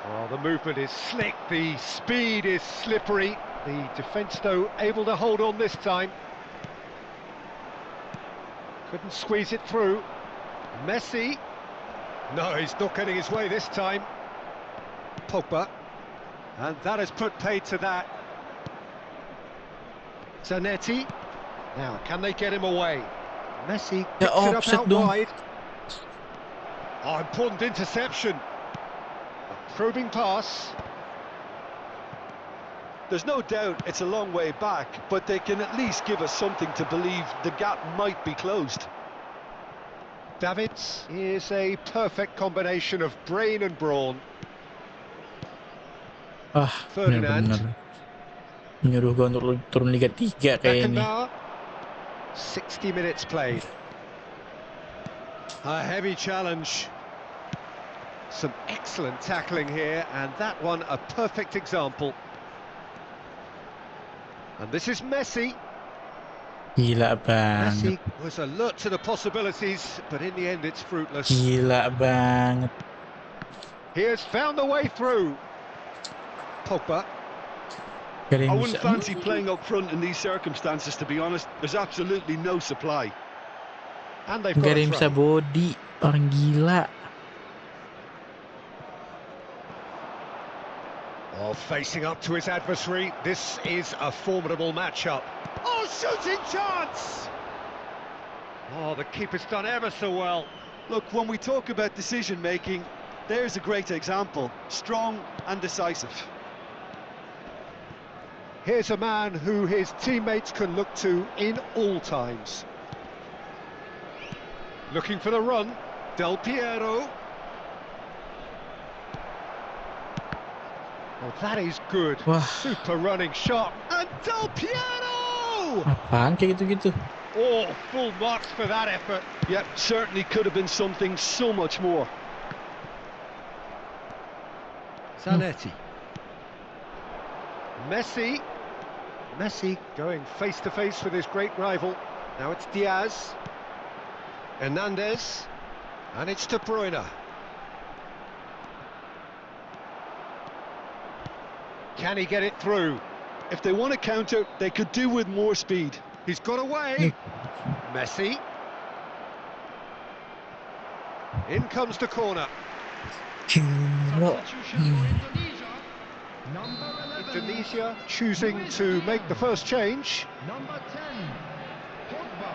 Oh, the movement is slick, the speed is slippery. The defence, though, able to hold on this time. Couldn't squeeze it through. Messi. No, he's not getting his way this time. Pogba. And that has put paid to that. Zanetti. Now, can they get him away? Messi picks it up out wide. Oh, important interception. A probing pass. There's no doubt it's a long way back, but they can at least give us something to believe the gap might be closed. Davids is a perfect combination of brain and brawn. Ferdinand. Bener-bener menyuruh gua untuk turun Liga 3 kayak ini. 60 minutes played. A heavy challenge. Some excellent tackling here, and that one a perfect example. And this is Messi. Gila Messi banget. was alert to the possibilities, but in the end it's fruitless. Gila banget. He has found the way through. Pogba. I wouldn't fancy playing up front in these circumstances, to be honest. There's absolutely no supply. And they've Gak got ada yang a bisa throw. body. Orang gila. Oh, facing up to his adversary. This is a formidable matchup. Oh, shooting chance! Oh, the keeper's done ever so well. Look, when we talk about decision-making, there's a great example. Strong and decisive. Here's a man who his teammates can look to in all times. Looking for the run, Del Piero. Oh, that is good. Wah. Super running shot. And Del Piero! Apaan kayak gitu-gitu? Oh, full marks for that effort. Yep, certainly could have been something so much more. Zanetti. Messi. Messi going face-to-face with his great rival. Now it's Diaz. Hernandez. And it's De Bruyne. Can he get it through? If they want to counter, they could do with more speed. He's got away. Messi. In comes the corner. Gila. Indonesia choosing to make the first change. Number 10, Pogba.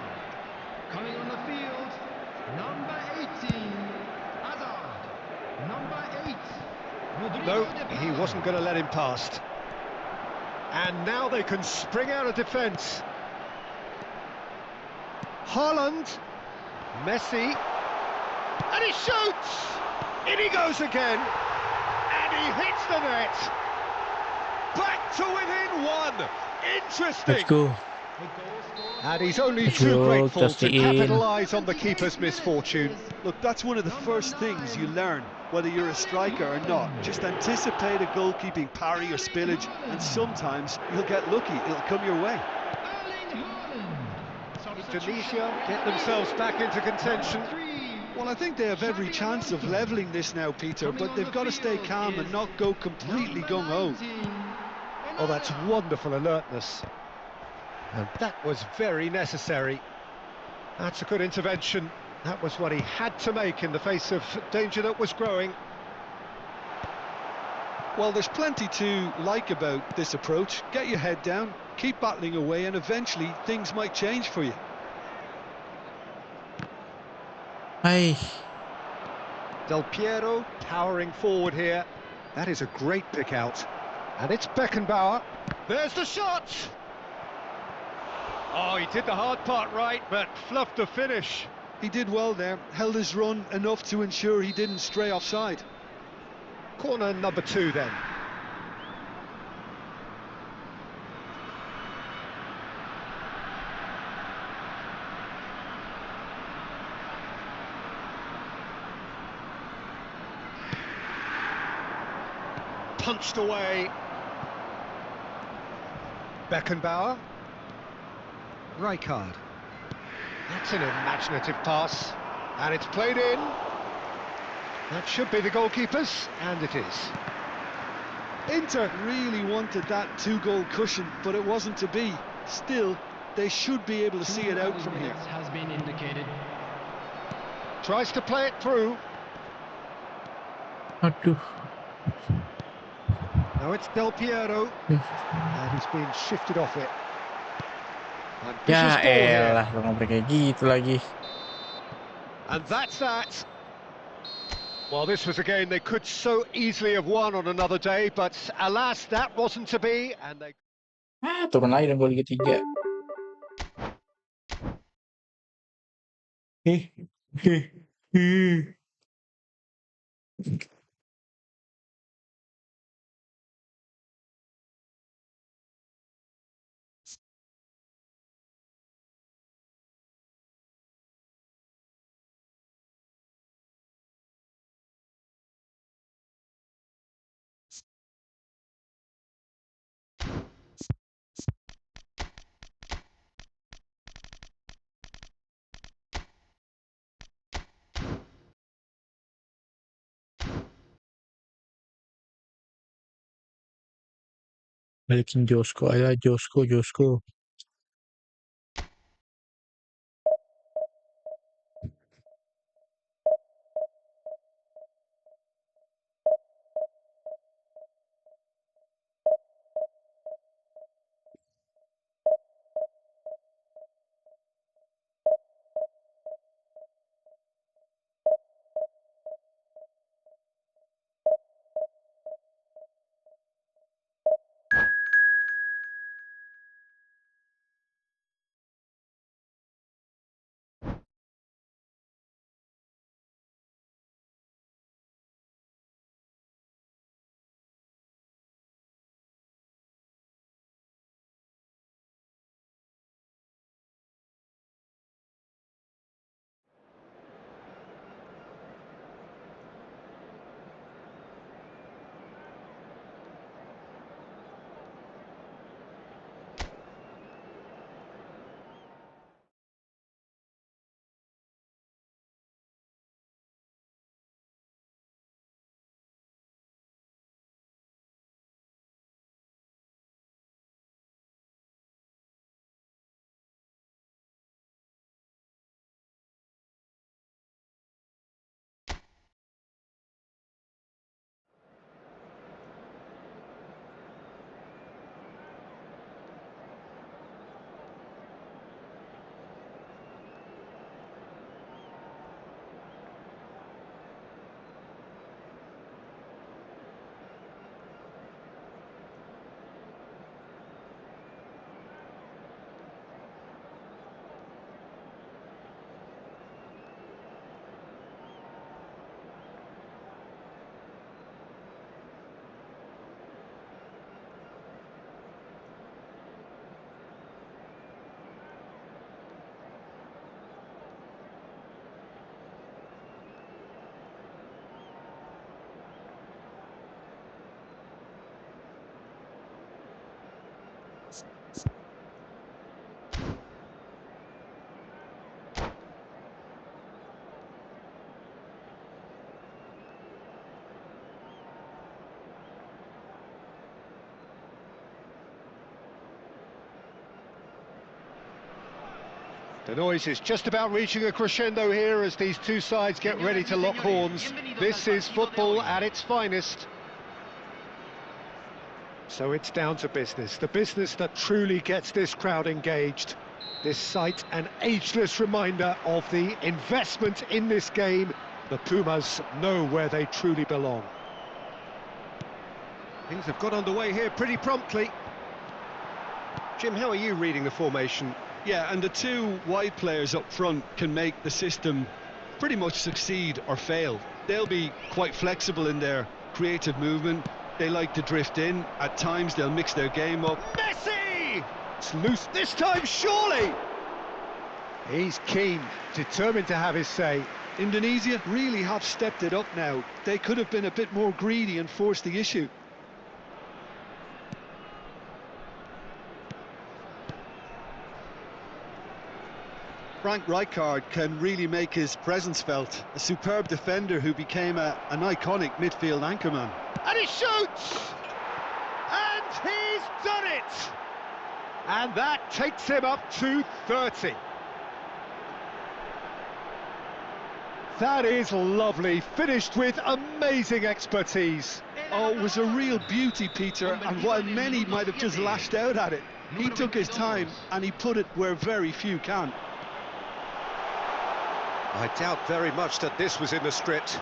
Coming on the field, number 18, Hazard. Number 8, No, he wasn't going to let him past. And now they can spring out of defence. Haaland. Messi. And he shoots! In he goes again. And he hits the net. Back to within one. Interesting. Let's go. And he's only Let's too go, grateful to Justin. capitalise on the keeper's misfortune. Look, that's one of the first things you learn, whether you're a striker or not. Just anticipate a goalkeeping parry or spillage, and sometimes you'll get lucky. It'll come your way. Indonesia get themselves back into contention. Well, I think they have every chance of levelling this now, Peter, but they've got to stay calm and not go completely gung-ho. Oh, that's wonderful alertness. And that was very necessary. That's a good intervention. That was what he had to make in the face of danger that was growing. Well, there's plenty to like about this approach. Get your head down, keep battling away, and eventually things might change for you. Hai. Del Piero powering forward here. That is a great pick out. And it's Beckenbauer. There's the shot! Oh, he did the hard part right, but fluffed the finish. He did well there, held his run enough to ensure he didn't stray offside. Corner number 2 then. Punched away. Beckenbauer. Rijkaard. That's an imaginative pass. And it's played in. That should be the goalkeeper's, and it is. Inter really wanted that 2-goal cushion, but it wasn't to be. Still, they should be able to see it out from here. Has been indicated. Tries to play it through. Aduh. Now it's Del Piero. And he's been shifted off it. Ya Ambitious ball here. elah, lo ngobrol kayak gitu lagi. And that's that. Well, this was a game they could so easily have won on another day, but alas, that wasn't to be, and they... Turun lagi dan gol Liga 3. Heh, heh, heh. Balikin Josko aja, Josko. The noise is just about reaching a crescendo here as these two sides get ready to lock horns. This is football at its finest. So it's down to business, the business that truly gets this crowd engaged. This sight an ageless reminder of the investment in this game. The Pumas know where they truly belong. Things have got underway here pretty promptly. Jim, how are you reading the formation? Yeah, and the two wide players up front can make the system pretty much succeed or fail. They'll be quite flexible in their creative movement. They like to drift in. At times they'll mix their game up. Messi! It's loose this time, surely! He's keen, determined to have his say. Indonesia really have stepped it up now. They could have been a bit more greedy and forced the issue. Frank Rijkaard can really make his presence felt. A superb defender who became an iconic midfield anchorman. And he shoots! And he's done it! And that takes him up to 30. That is lovely, finished with amazing expertise. Oh, it was a real beauty, Peter, and while many might have just lashed out at it, he took his time and he put it where very few can. I doubt very much that this was in the script.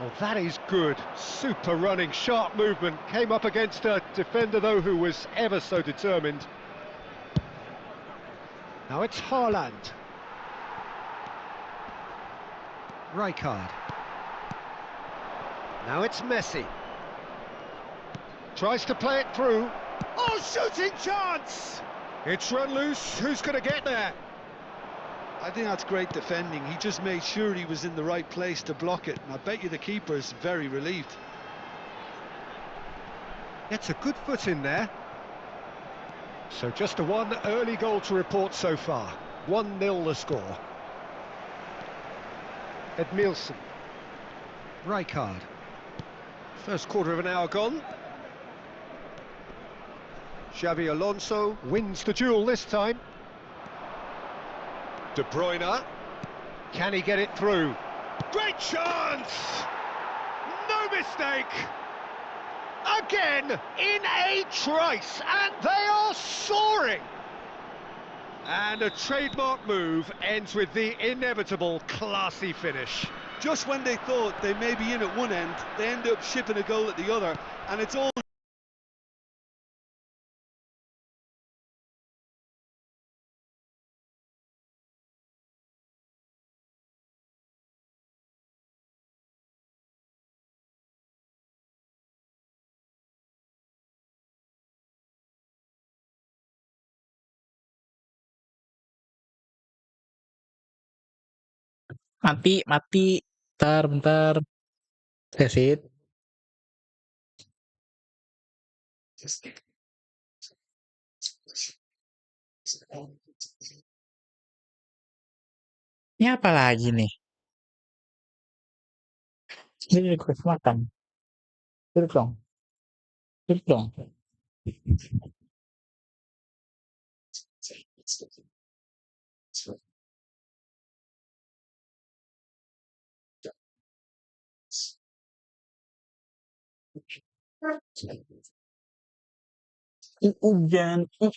Oh, that is good. Super running, sharp movement. Came up against a defender, though, who was ever so determined. Now it's Haaland. Rijkaard. Now it's Messi. Tries to play it through. Oh, shooting chance! It's run loose. Who's going to get there? I think that's great defending. He just made sure he was in the right place to block it, and I bet you the keeper's very relieved. Gets a good foot in there. So just a one early goal to report so far. 1-0 the score. Edmilson. Rijkaard. First quarter of an hour gone. Xabi Alonso wins the duel this time. De Bruyne. Can he get it through? Great chance! No mistake! Again, in a trice, and they are soaring! And a trademark move ends with the inevitable classy finish. Just when they thought they may be in at one end, they end up shipping a goal at the other, and it's all... Mati. Bentar. Reset. Ini apa lagi nih? Ini request makan. Duduk dong.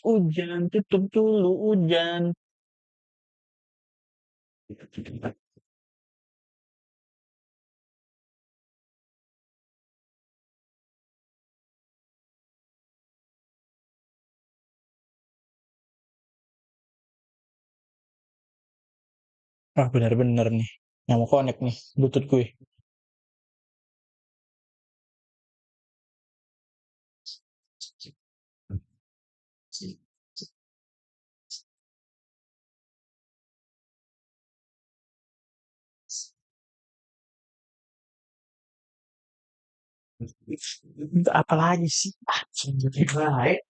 Hujan, tutup dulu hujan. Wah, benar-benar nih. Nggak mau connect nih, Bluetooth gue. Apa lagi sih? Baik.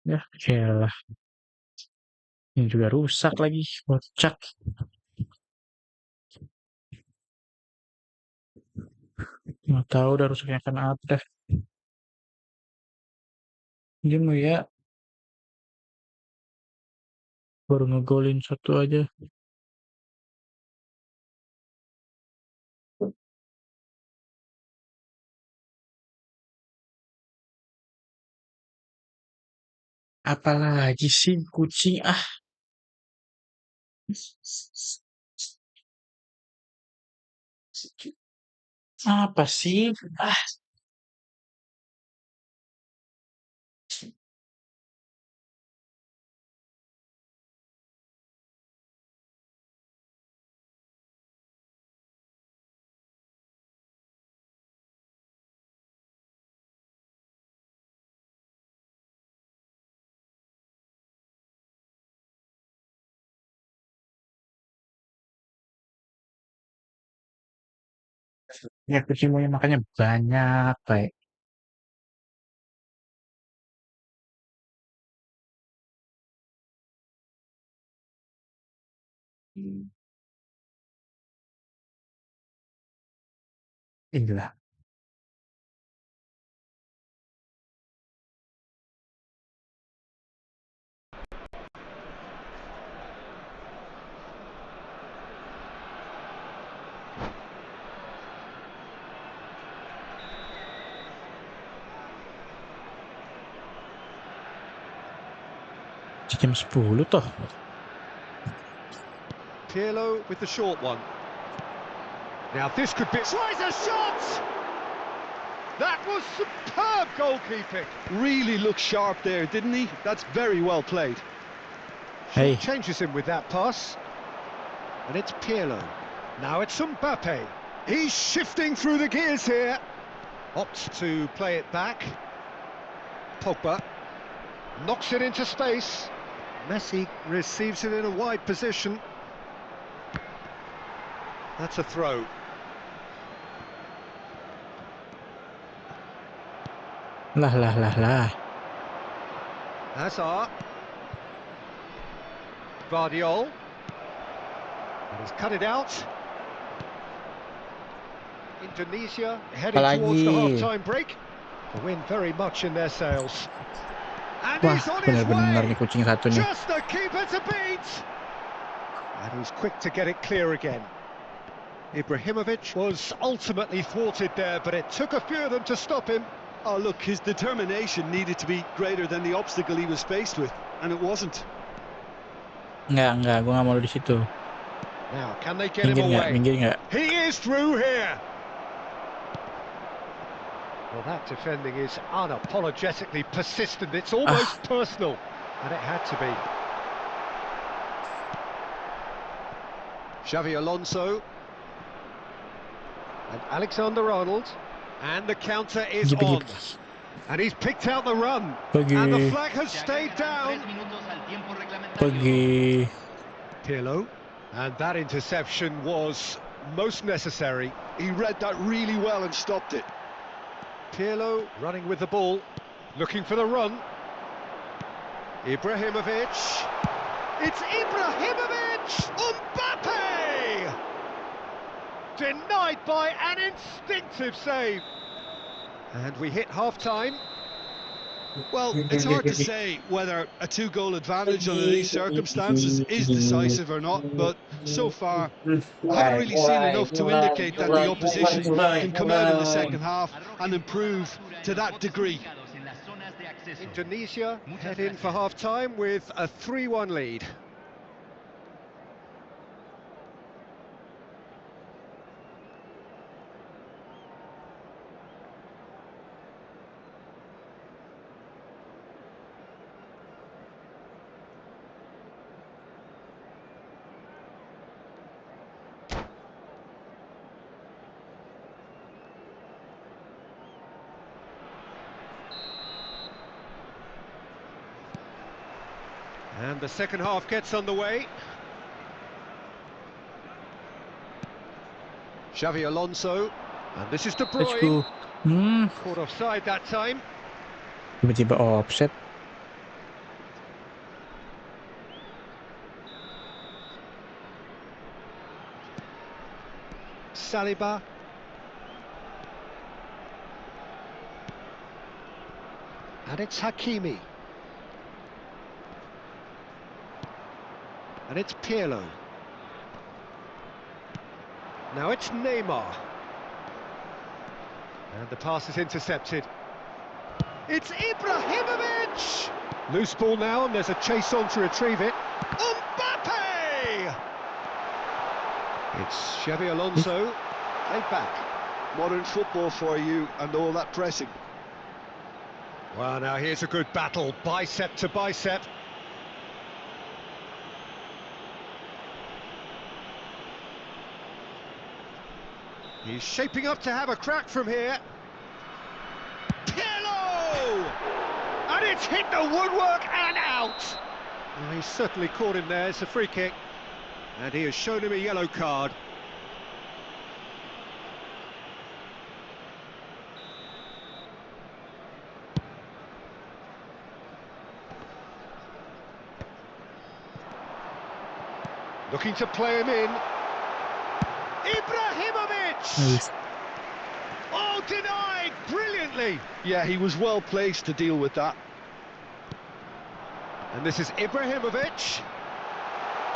Ya, elah. Ini juga rusak lagi, kocak. Nggak tahu udah rusaknya karena apa dah. Dia mau ya baru ngegolin satu aja. Apalagi sih kucing ah. Apa sih? Ah, ya kucing maunya makannya banyak, kayak. Inilah. Jam 10 toh. Pirlo with the short one. Now this could be... Tries a shot! That was superb goalkeeping. Really looked sharp there, didn't he? That's very well played. Hey. Changes him with that pass. And it's Pirlo. Now it's Mbappe. He's shifting through the gears here. Opts to play it back. Pogba knocks it into space. Messi receives it in a wide position. That's a throw. Lah. Hazard. Guardiol. And he's cut it out. Indonesia heading towards the half-time break. The wind very much in their sails. And Wah, he's on his benar-benar way. nih kucing satu nih. Just the keeper to beat. And he's quick to get it clear again. Ibrahimovic was ultimately thwarted there, but it took a few of them to stop him. Oh, look, his determination needed to be greater than the obstacle he was faced with, and it wasn't. Enggak, gua nggak mau di situ. Now, can they get him Minggir away? nggak? He is through here. Well, that defending is unapologetically persistent. It's almost personal, and it had to be. Xavi Alonso and Alexander-Arnold, and the counter is on. And he's picked out the run, and the flag has stayed down. Pirlo, and that interception was most necessary. He read that really well and stopped it. Pirlo running with the ball, looking for the run. Ibrahimovic. It's Ibrahimovic! Mbappe! Denied by an instinctive save. And we hit half-time. Well, it's hard to say whether a two-goal advantage under these circumstances is decisive or not, but so far, I haven't really seen enough to indicate that the opposition can come out in the second half and improve to that degree. Indonesia head in for half-time with a 3-1 lead. And the second half gets underway. Xavi Alonso, and this is De Let's Bruyne. go. Caught offside that time. Tiba-tiba offset. Saliba. And it's Hakimi. And it's Pirlo. Now it's Neymar. And the pass is intercepted. It's Ibrahimovic! Loose ball now, and there's a chase on to retrieve it. Mbappe! It's Xabi Alonso, played back. Modern football for you and all that pressing. Well, now here's a good battle, bicep to bicep. He's shaping up to have a crack from here. Pirlo! And it's hit the woodwork and out! Well, he's certainly caught him there, it's a free kick. And he has shown him a yellow card. Looking to play him in. Ibrahimovic! Nice. Oh, denied brilliantly. Yeah, he was well placed to deal with that. And this is Ibrahimovic.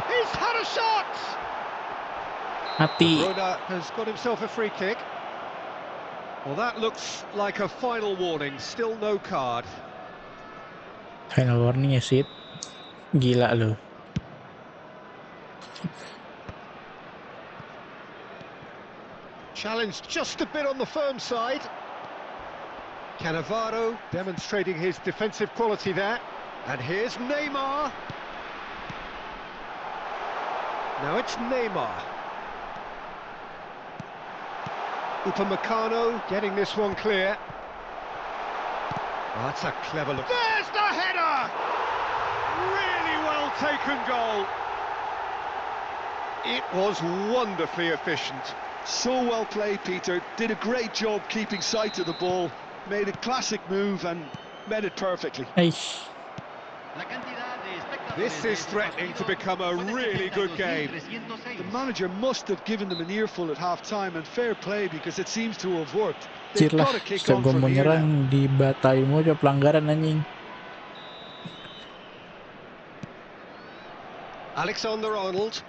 He's had a shot! Mati. Bruna has got himself a free kick. Well, that looks like a final warning. Still no card. Final warning ya, Sid. Gila lo. Challenge just a bit on the firm side. Cannavaro demonstrating his defensive quality there. And here's Neymar. Now it's Neymar. Upamecano getting this one clear. Oh, that's a clever look. There's the header! Really well taken goal. It was wonderfully efficient. So well played, Peter. Did a great job keeping sight of the ball. Made a classic move and met it perfectly. Aish. This is threatening to become a really good game. The manager must have given them an earful at half-time, and fair play because it seems to have worked. They've Anjir lah, got to kick setiap on gua from mau here now. nyerang dibatai mau coba pelanggaran anjing. Alexander-Arnold.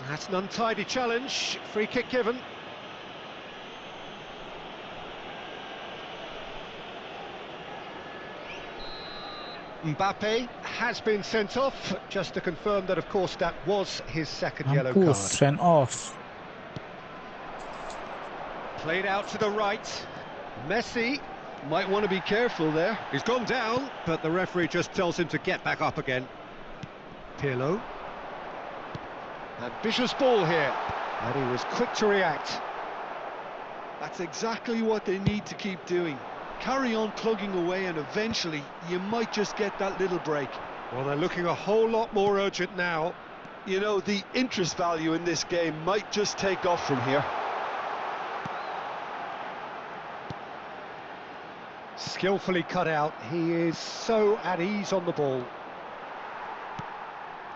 That's an untidy challenge. Free kick given. Mbappe has been sent off, just to confirm that, of course, that was his second yellow card. Mampus, send off. Played out to the right. Messi. Might want to be careful there. He's gone down, but the referee just tells him to get back up again. Pirlo. Ambitious ball here, and he was quick to react. That's exactly what they need to keep doing. Carry on plugging away and eventually you might just get that little break. Well, they're looking a whole lot more urgent now. You know, the interest value in this game might just take off from here. Skillfully cut out. He is so at ease on the ball.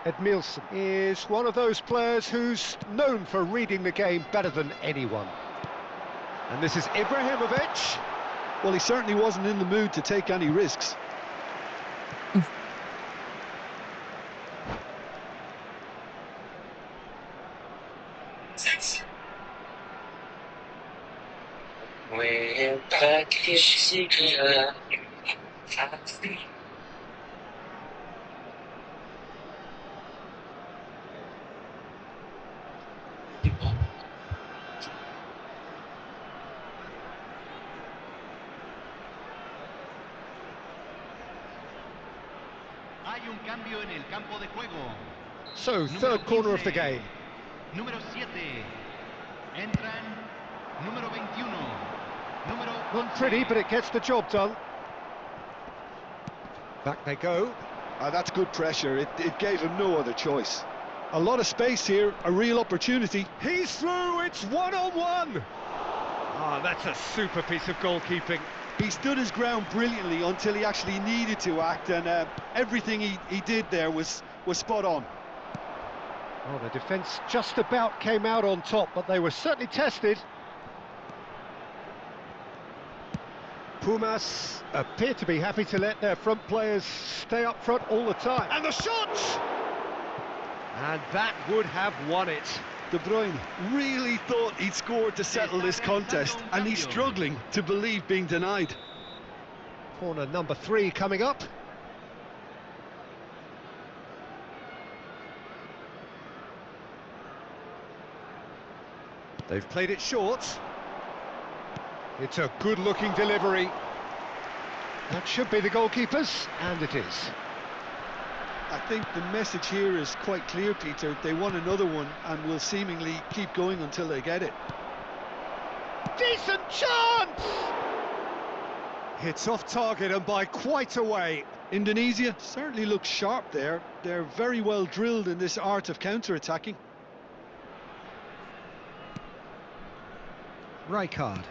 Edmilson is one of those players who's known for reading the game better than anyone. And this is Ibrahimovic. Well, he certainly wasn't in the mood to take any risks. So, third corner of the game. Número 7. Entran número 21. Número Not pretty, but it gets the job done. Back they go. That's good pressure. It gave him no other choice. A lot of space here, a real opportunity. He's through, it's one-on-one. Ah, that's a super piece of goalkeeping. He stood his ground brilliantly until he actually needed to act, and everything he did there was spot on. Well, the defence just about came out on top, but they were certainly tested. Pumas appear to be happy to let their front players stay up front all the time. And the shot! And that would have won it. De Bruyne really thought he'd scored to settle this contest, and he's struggling to believe being denied. Corner number 3 coming up. They've played it short. It's a good-looking delivery. That should be the goalkeepers, and it is. I think the message here is quite clear, Peter. They want another one and will seemingly keep going until they get it. Decent chance! Hits off target and by quite a way. Indonesia certainly looks sharp there. They're very well drilled in this art of counter-attacking. Rijkaard.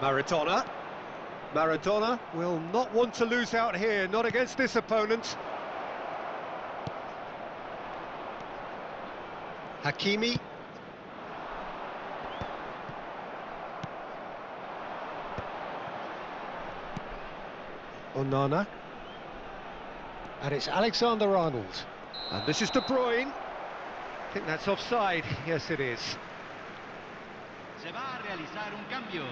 Maradona. Maradona will not want to lose out here, not against this opponent. Hakimi. Onana. And it's Alexander-Arnold. And this is De Bruyne. I think that's offside. Yes, it is. Se va a realizar un cambio.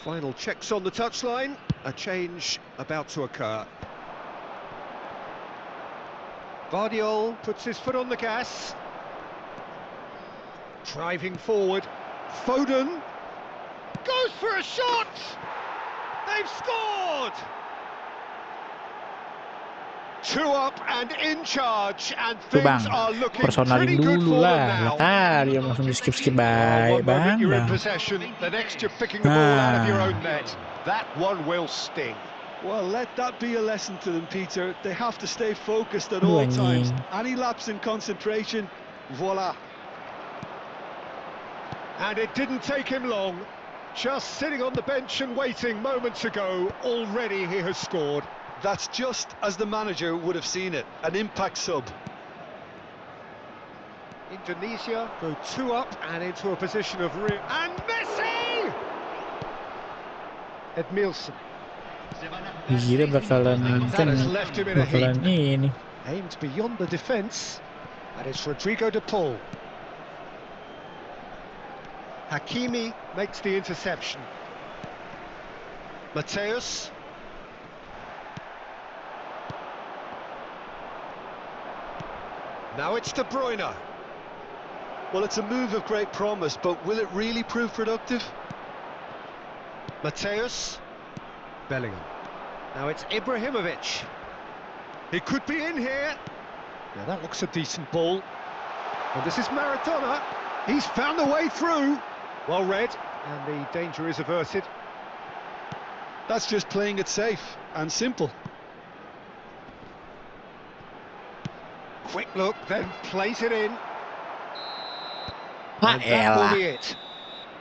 Final checks on the touchline. A change about to occur. Vardiol puts his foot on the gas. Driving forward. Foden goes for a shot! They've scored! 2 up and in charge, and Tuh things bang, are looking personalin pretty good dulu for them lah. now. Dia langsung di skip Well, baik, one moment you're in bang. possession, the next you're picking the ball out of your Ah. own net. That one will sting. Well, let that be a lesson to them, Peter. They have to stay focused at Aduh, all times. anjing. Any lapse in concentration, voila. And it didn't take him long. Just sitting on the bench and waiting moments ago, already he has scored. That's just as the manager would have seen it, an impact sub. Indonesia go 2 up and into a position of real... And Messi! Edmilson. Gila bakalan That has left him in a bakalan heap. ini. Aimed beyond the defence. And it's Rodrigo de Paul. Hakimi makes the interception. Mateus. Now it's De Bruyne. Well, it's a move of great promise, but will it really prove productive? Mateus. Bellingham. Now it's Ibrahimovic. He could be in here. Now that looks a decent ball. And this is Maradona. He's found a way through. Well read, and the danger is averted. That's just playing it safe and simple. Quick look, then plays it in. Ah, And that will elah. be it.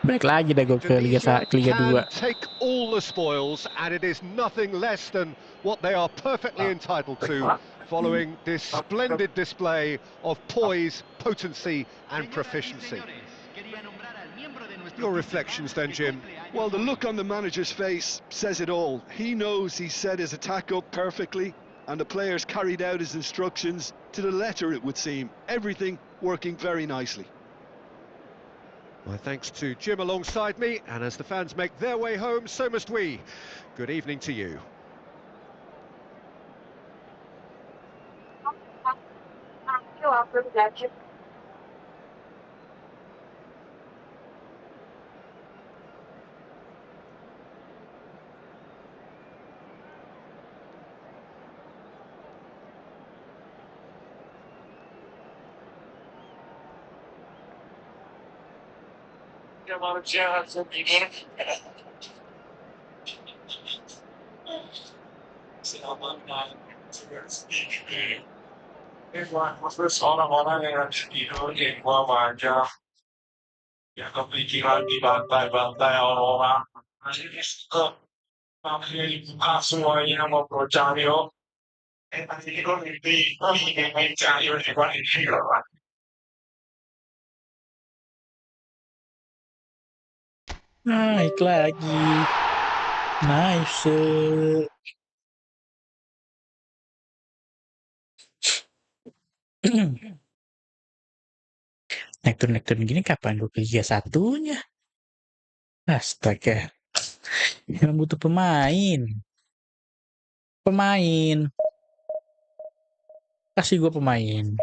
Balik lagi dah gue ke Liga Indonesia can 2. take all the spoils, and it is nothing less than what they are perfectly entitled to, following this splendid display of poise, potency and proficiency. Your reflections then, Jim? Well, the look on the manager's face says it all. He knows he set his attack up perfectly, and the players carried out his instructions to the letter, it would seem. Everything working very nicely. My thanks to Jim alongside me, and as the fans make their way home, so must we. Good evening to you. Naik lagi. Nice. Naik turun gini kapan gue ke Liga 1-nya? Astaga. Emang butuh pemain. Kasih gue pemain.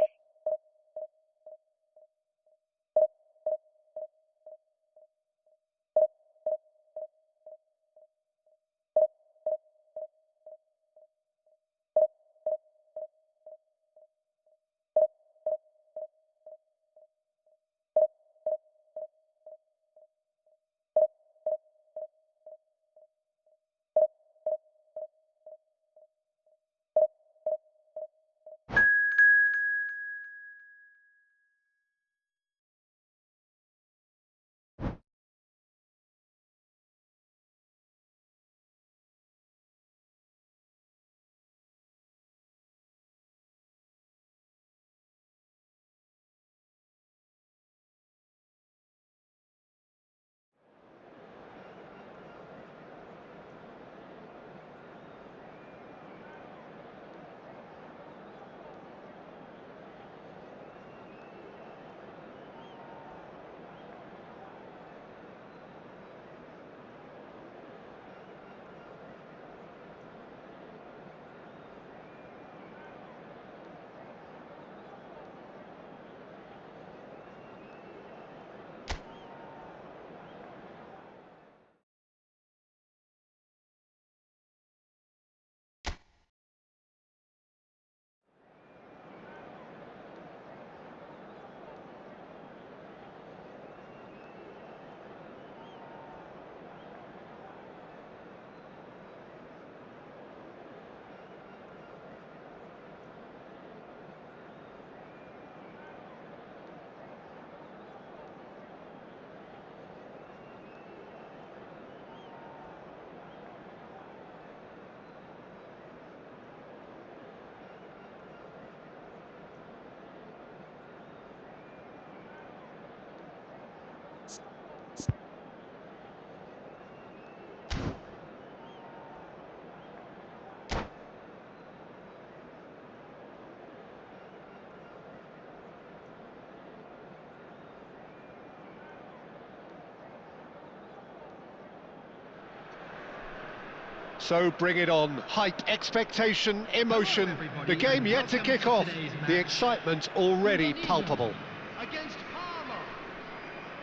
So bring it on. Hype, expectation, emotion. The game yet to kick off. The excitement already palpable. Against Parma.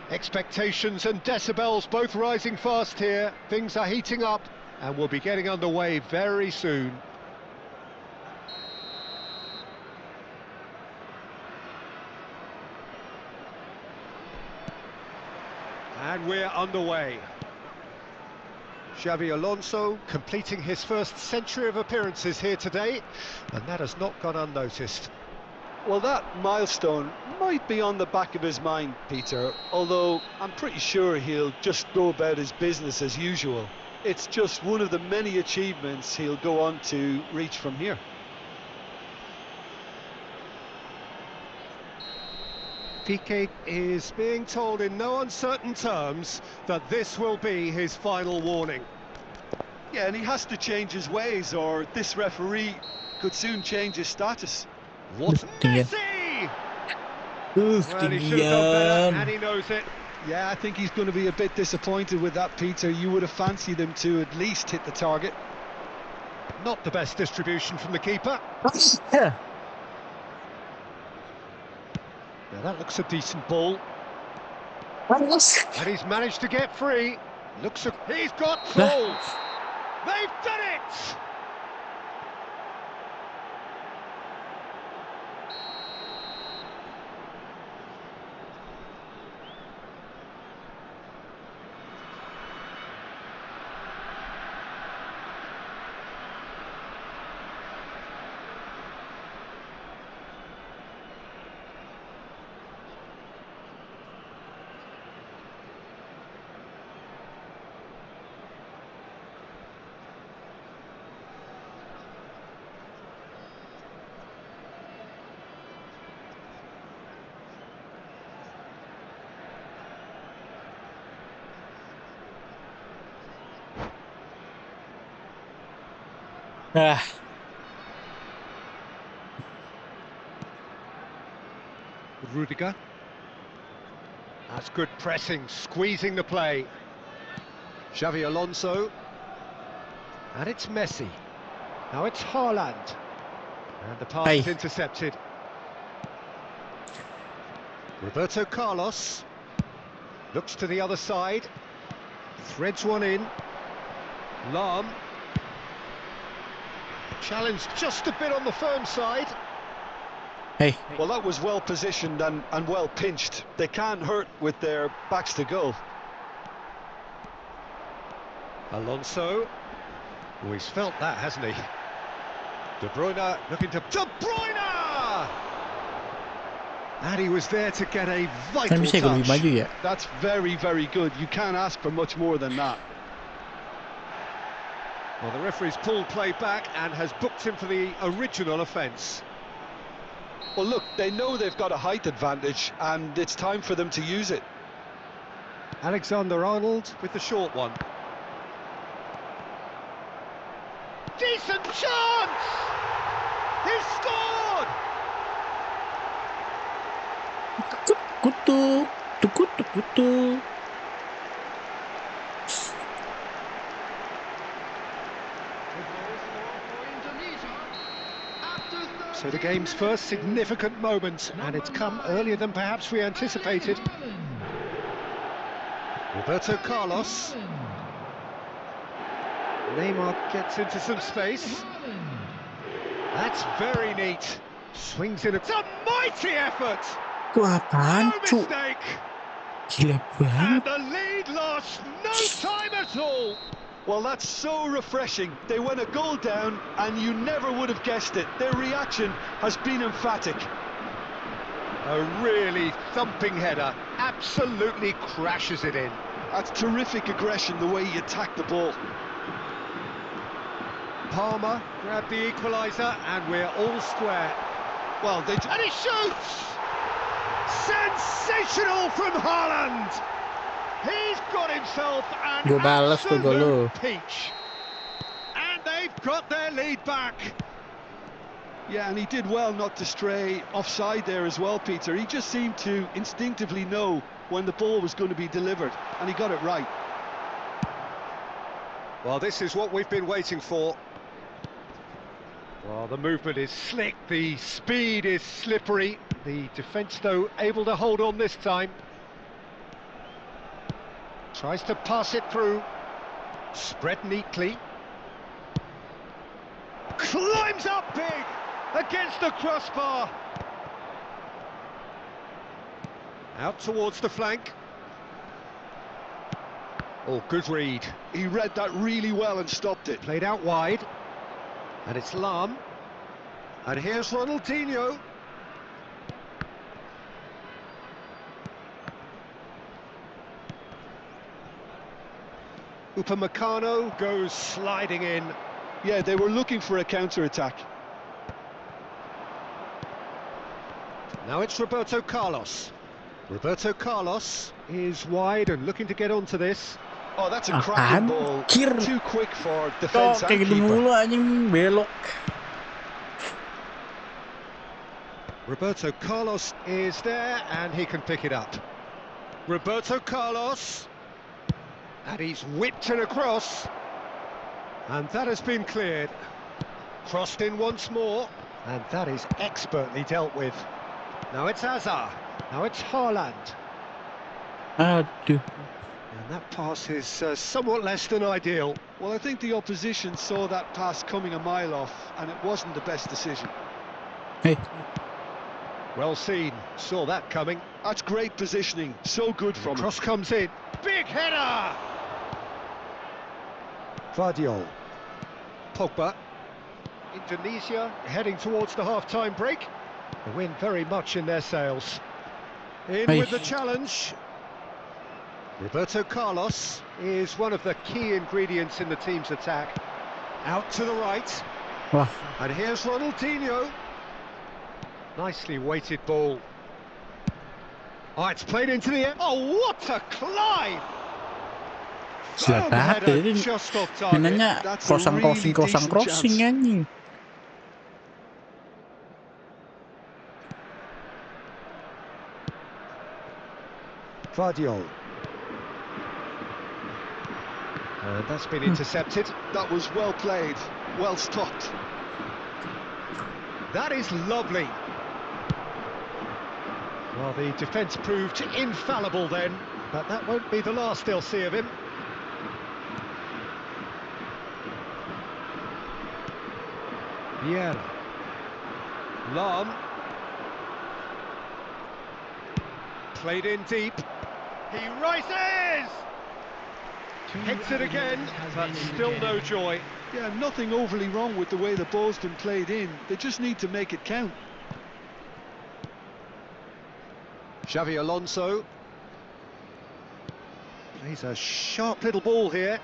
Expectations and decibels both rising fast here. Things are heating up and we'll be getting underway very soon. And we're underway. Xavi Alonso completing his first century of appearances here today, and that has not gone unnoticed. Well, that milestone might be on the back of his mind, Peter, although I'm pretty sure he'll just go about his business as usual. It's just one of the many achievements he'll go on to reach from here. Piqué is being told in no uncertain terms that this will be his final warning. Yeah, and he has to change his ways, or this referee could soon change his status. What Tinggal. Messi! Well, he should have done better, and he knows it. Yeah, I think he's going to be a bit disappointed with that, Peter. You would have fancied him to at least hit the target. Not the best distribution from the keeper. Yeah. Now that looks a decent ball. And he's managed to get free. He's got full. They've done it! Ah, Rudiger. That's good pressing, squeezing the play. Xavi Alonso. And it's Messi. Now it's Haaland. And the pass is intercepted. Roberto Carlos. Looks to the other side. Threads one in. Lahm. Challenged just a bit on the firm side. hey, Well, that was well positioned and well pinched. They can't hurt with their backs to goal. Alonso. Oh, he's felt that, hasn't he? De Bruyne looking to... De Bruyne! And he was there to get a kan vital bisa gue lebih touch. maju ya. That's very, very good. You can't ask for much more than that. Well, the referee's pulled play back and has booked him for the original offence. Well, look, they know they've got a height advantage, and it's time for them to use it. Alexander-Arnold with the short one. Decent chance! He's scored! Kutuk, kutuk, kutuk. So the game's first significant moment, and it's come earlier than perhaps we anticipated. Roberto Carlos. Neymar gets into some space. That's very neat. Swings in. It's a mighty effort. Itu apaan, No cu? mistake. Gila And banget. the lead lost no time at all. Well, that's so refreshing. They went a goal down, and you never would have guessed it. Their reaction has been emphatic. A really thumping header. Absolutely crashes it in. That's terrific aggression, the way he attacked the ball. Palmer grabbed the equaliser, and we're all square. Well, they... And he shoots! Sensational from Haaland! He's got himself an Gue balas tuh gol lu. absolute peach. And they've got their lead back. Yeah, and he did well not to stray offside there as well, Peter. He just seemed to instinctively know when the ball was going to be delivered, and he got it right. Well, this is what we've been waiting for. Well, the movement is slick, the speed is slippery. The defence, though, able to hold on this time. Tries to pass it through. Spread neatly. Climbs up big against the crossbar. Out towards the flank. Oh, good read. He read that really well and stopped it. Played out wide. And it's Lahm. And here's Ronaldinho. Upamecano goes sliding in. Yeah, they were looking for a counter-attack. Now it's Roberto Carlos. Roberto Carlos is wide and looking to get onto this. Oh, that's a cracking ball. Anjir. Too quick for Kok defence kayak and gitu keeper. mulu anjing belok. Roberto Carlos is there and he can pick it up. Roberto Carlos. And he's whipped it across. And that has been cleared. Crossed in once more. And that is expertly dealt with. Now it's Hazard. Now it's Haaland. Aduh. And that pass is somewhat less than ideal. Well, I think the opposition saw that pass coming a mile off, and it wasn't the best decision. Hey, Well seen, saw that coming. That's great positioning, so good from him. Cross comes in. Big header! Vardiol. Pogba. Indonesia heading towards the half-time break. The wind very much in their sails. In Hey. with the challenge. Roberto Carlos is one of the key ingredients in the team's attack. Out to the right. wah, And here's Ronaldinho. Nicely weighted ball. Oh, it's played into the air. Oh, what a climb! gila Firm banget header, ini. just off target. Mainannya That's a crossing, really crossing, decent crossing chance. anjing. Vardiol. And that's been intercepted. That was well played, well stopped. That is lovely. Well, the defence proved infallible then, but that won't be the last they'll see of him. Vieira. Lam. Played in deep. He rises! Hits it again, but still no joy. Yeah, nothing overly wrong with the way the ball's been played in. They just need to make it count. Xavi Alonso. Plays a sharp little ball here.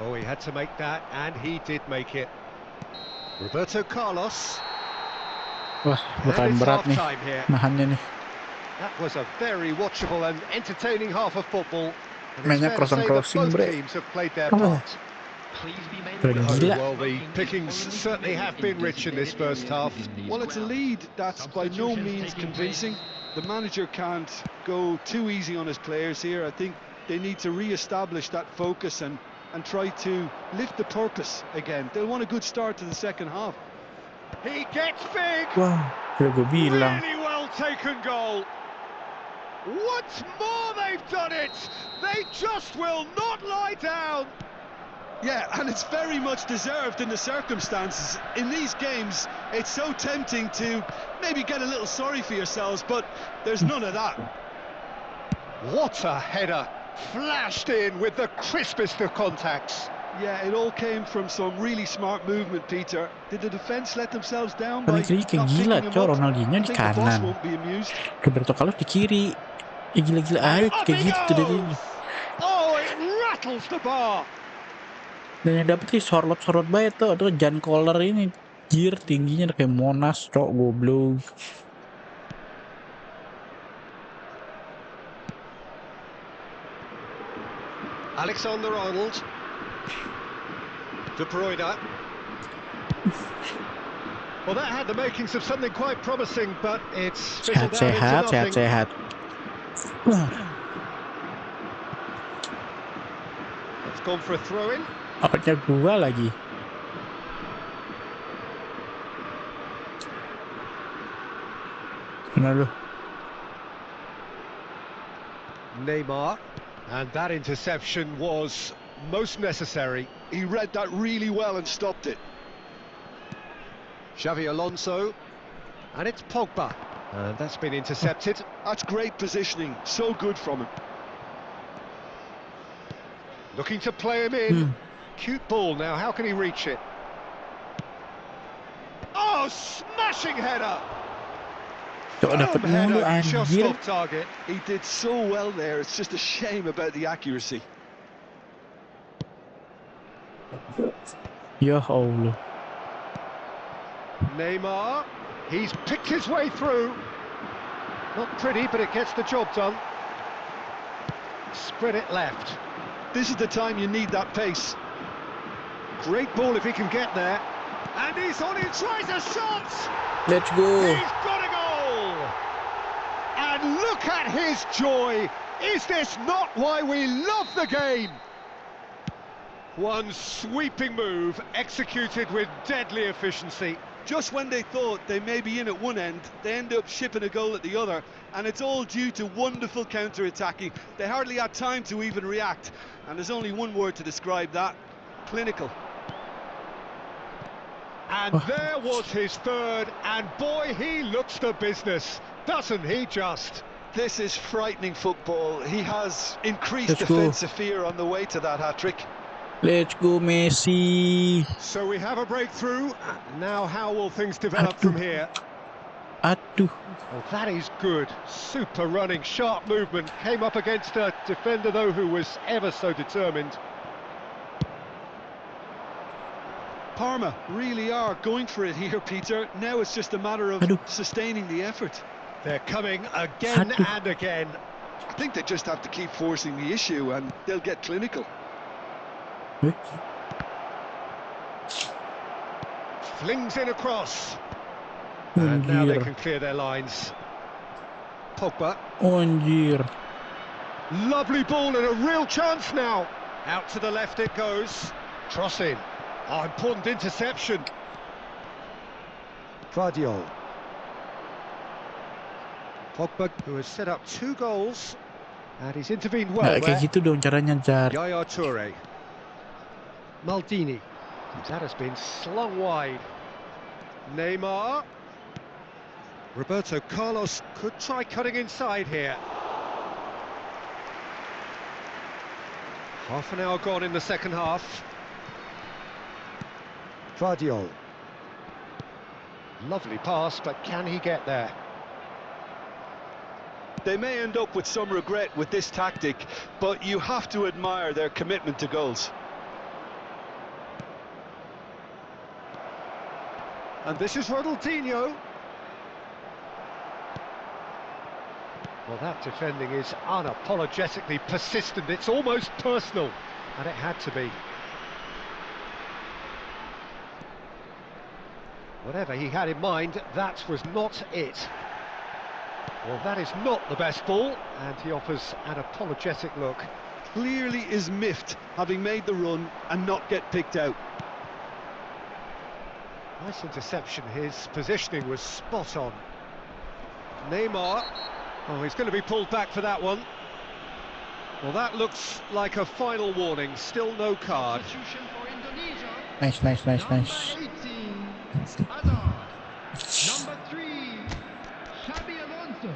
Oh, he had to make that, and he did make it. Roberto Carlos. Wah, bakalan And it's berat nih half-time here. nahannya nih. That was a very watchable and entertaining half of football. And it's Mainnya fair to say that crossing, both bre. teams have played their Oh. part. Please be made Udah aware. gila. Well, the pickings certainly have been rich in this first half. Well, it's a lead that's by no means convincing. The manager can't go too easy on his players here. I think they need to re-establish that focus and try to lift the purpose again. They'll want a good start to the second half. He gets big. Wah, udah gue bilang. Really well taken goal. Once more they've done it. They just will not lie down. Yeah, and it's very much deserved in the circumstances. In these games, it's so tempting to maybe get a little sorry for yourselves, but there's none of that. What a header. Flashed in with the crispest of contacts. Yeah, it all came from some really smart movement, Peter. Did the defence let themselves down by Paling kiri kayak not gila, picking him cok. up? Ronaldinho I di think the boss kanan, won't be amused. Roberto Carlos di kiri. Ya gila-gila aja Up kayak he gitu dari. goes. Oh, it rattles the bar. Dan yang dapet sih sorot-sorot banget tuh. Tuh Jan Koller ini gear tingginya udah kayak Monas, cok, goblok. Alexander-Arnold. De Bruyne. Well, that had the makings of something quite promising, but it's fizzled out into Sehat-sehat, nothing. sehat-sehat. Wah, It's gone for a throw-in. outnya gua lagi. Mana lu? Neymar. And that interception was most necessary. He read that really well and stopped it. Xavi Alonso. And it's Pogba. And that's been intercepted. That's great positioning, so good from him. Looking to play him in. Cute ball now, how can he reach it? Oh, smashing header! Cok dapet Firm mulu header, just anjir. off target. He did so well there, it's just a shame about the accuracy. Ya Allah. Neymar, he's picked his way through. Not pretty, but it gets the job done. Spread it left. This is the time you need that pace. Great ball if he can get there. And he's on, he tries a shot! Let's go. He's got a goal! And look at his joy! Is this not why we love the game? One sweeping move, executed with deadly efficiency. Just when they thought they may be in at one end, they end up shipping a goal at the other, and it's all due to wonderful counter-attacking. They hardly had time to even react, and there's only one word to describe that: clinical. And there was his third, and boy, he looks the business, doesn't he just? This is frightening football. He has increased Let's go. defensive fear on the way to that hat-trick. Let's go Messi. So we have a breakthrough. Now how will things develop from here? Aduh. Oh, that is good. Super running, sharp movement. Came up against a defender, though, who was ever so determined. Parma really are going for it here, Peter. Now it's just a matter of Aduh. sustaining the effort. They're coming again Aduh. and again. I think they just have to keep forcing the issue and they'll get clinical. Flings in across. And now they Anjir. can clear their lines. Pogba. Anjir. Lovely ball and a real chance now. Out to the left it goes. Cross in. Oh, important interception. Guardiola. Pogba, who has set up 2 goals. And he's intervened well Nggak kayak there. gitu dong caranya, Jar. Yaya Toure. Maldini. That has been slung wide. Neymar. Roberto Carlos could try cutting inside here. Half an hour gone in the second half. Guardiola. Lovely pass, but can he get there? They may end up with some regret with this tactic, but you have to admire their commitment to goals. And this is Ronaldinho. Well, that defending is unapologetically persistent. It's almost personal, and it had to be. Whatever he had in mind, that was not it. Well, that is not the best ball, and he offers an apologetic look. Clearly is miffed, having made the run and not get picked out. Nice interception, his positioning was spot on. Neymar, oh, he's going to be pulled back for that one. Well, that looks like a final warning, still no card. Substitution for Indonesia. Nice. Number 18, Hazard. Number 3, Xabi Alonso.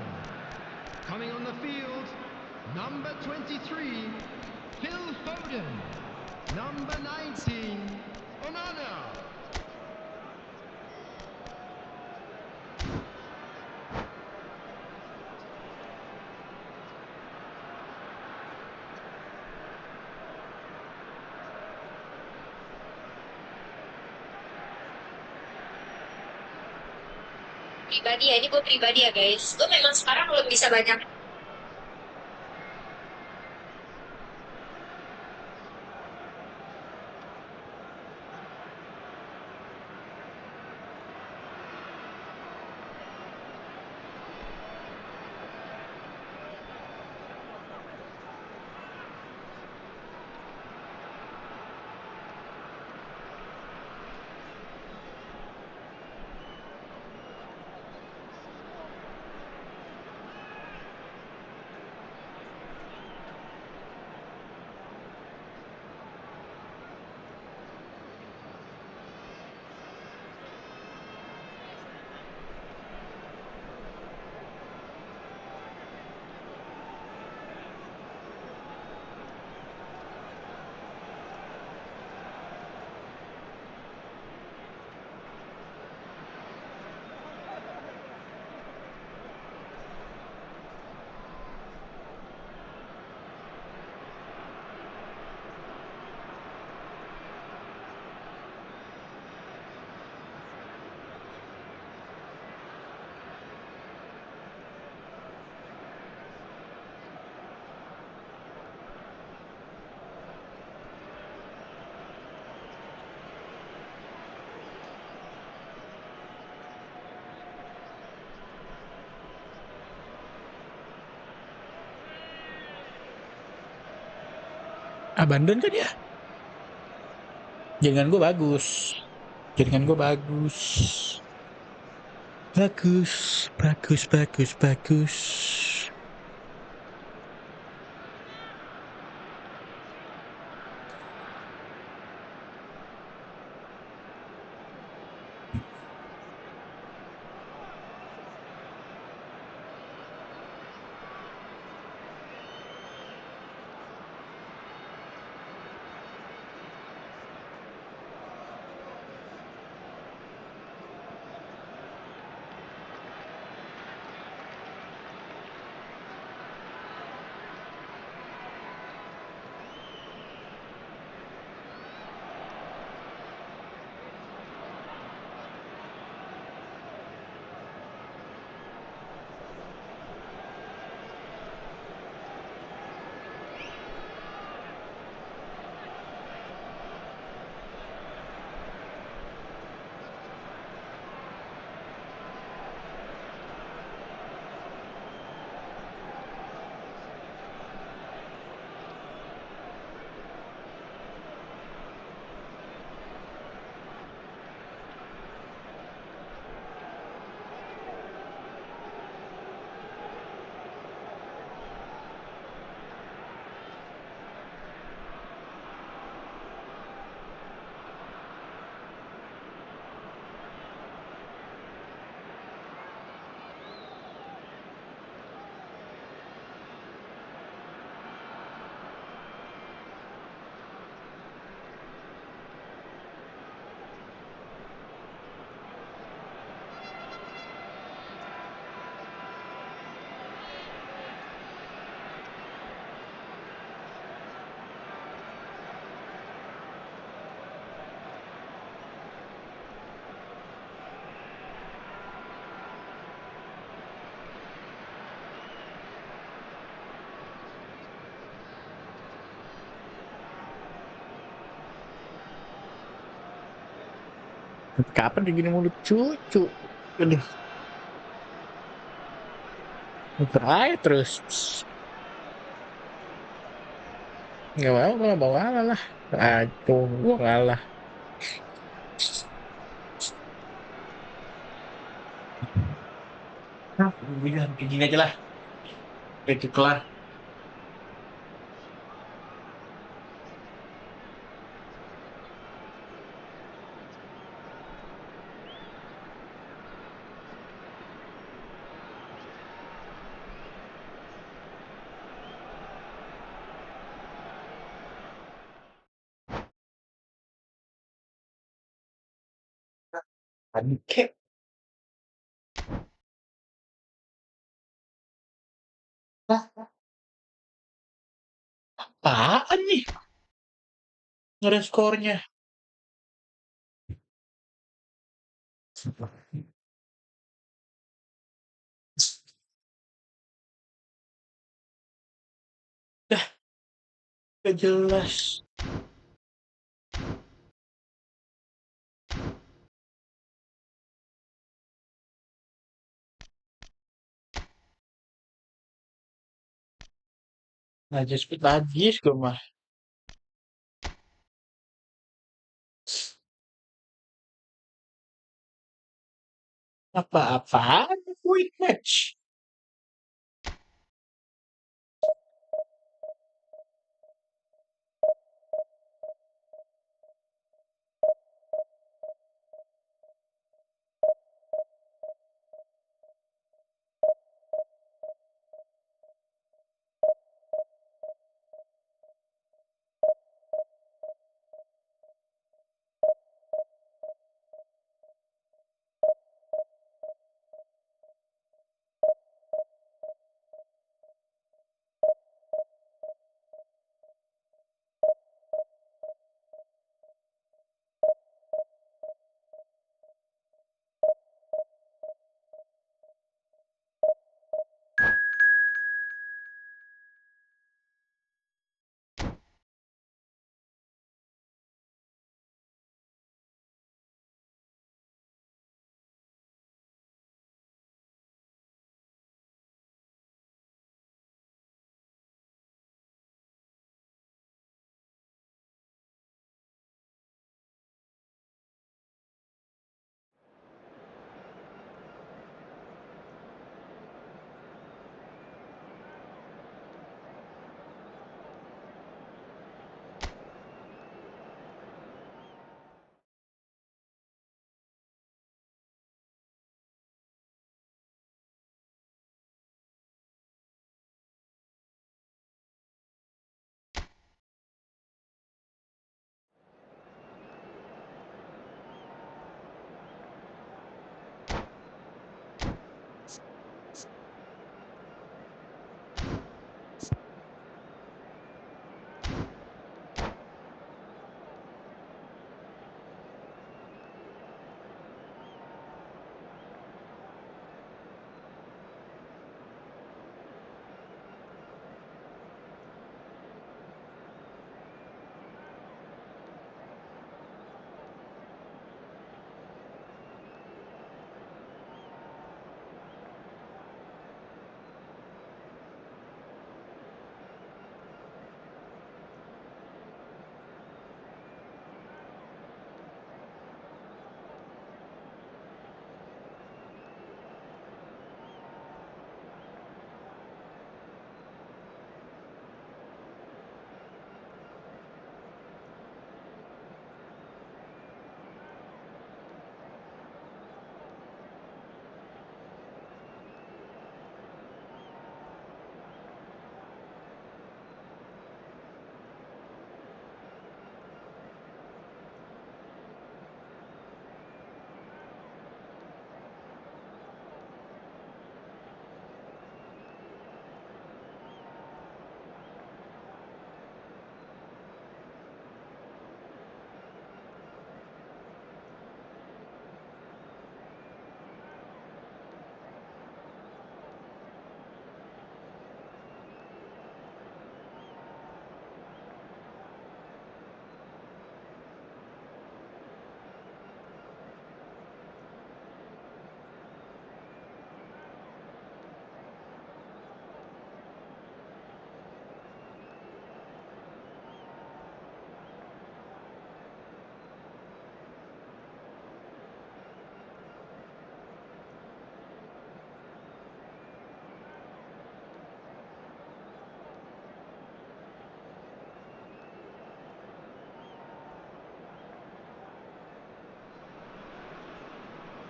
Coming on the field, number 23, Phil Foden. Number 19, Onana. Pribadi ya, ini gue pribadi ya guys. Gue memang sekarang belum bisa banyak. Abandon kan ya? Jangan gue bagus. Jaringan gue bagus. Bagus, bagus, bagus, bagus. Kapan begini mulut cucu? Aduh, muter aja terus. Nggak mau, gue mau ngalah lah. Aduh, gue ngalah. Nah, bilang kayak gini aja lah. Itu kelar. Pancake. Lah, apaan nih? Nggak ada skornya. Dah, gak jelas. Najis najis gue mah. Apa-apaan quick match.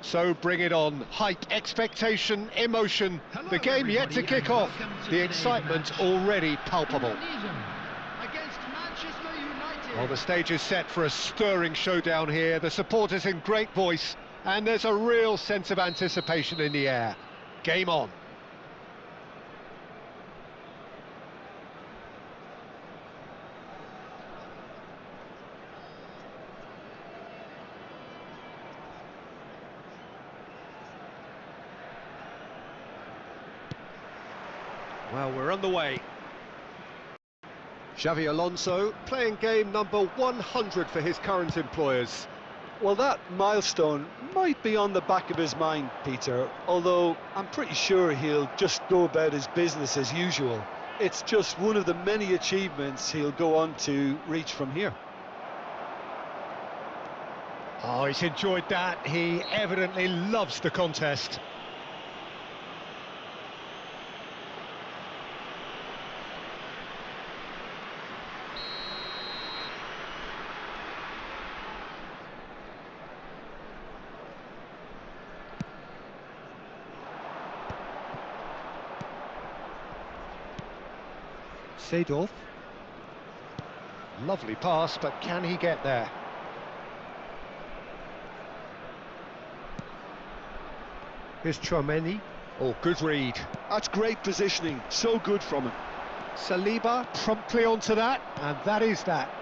So bring it on. Height, expectation, emotion. The game yet to kick off. The excitement already palpable. Against Manchester United. Well, the stage is set for a stirring showdown here. The supporters in great voice, and there's a real sense of anticipation in the air. Game on. Well, we're underway. Xavi Alonso playing game number 100 for his current employers. Well, that milestone might be on the back of his mind, Peter, although I'm pretty sure he'll just go about his business as usual. It's just one of the many achievements he'll go on to reach from here. Oh, he's enjoyed that. He evidently loves the contest. Seedorf. Lovely pass, but can he get there? Here's Chouameni. Oh, good read. That's great positioning, so good from him. Saliba promptly onto that, and that is that.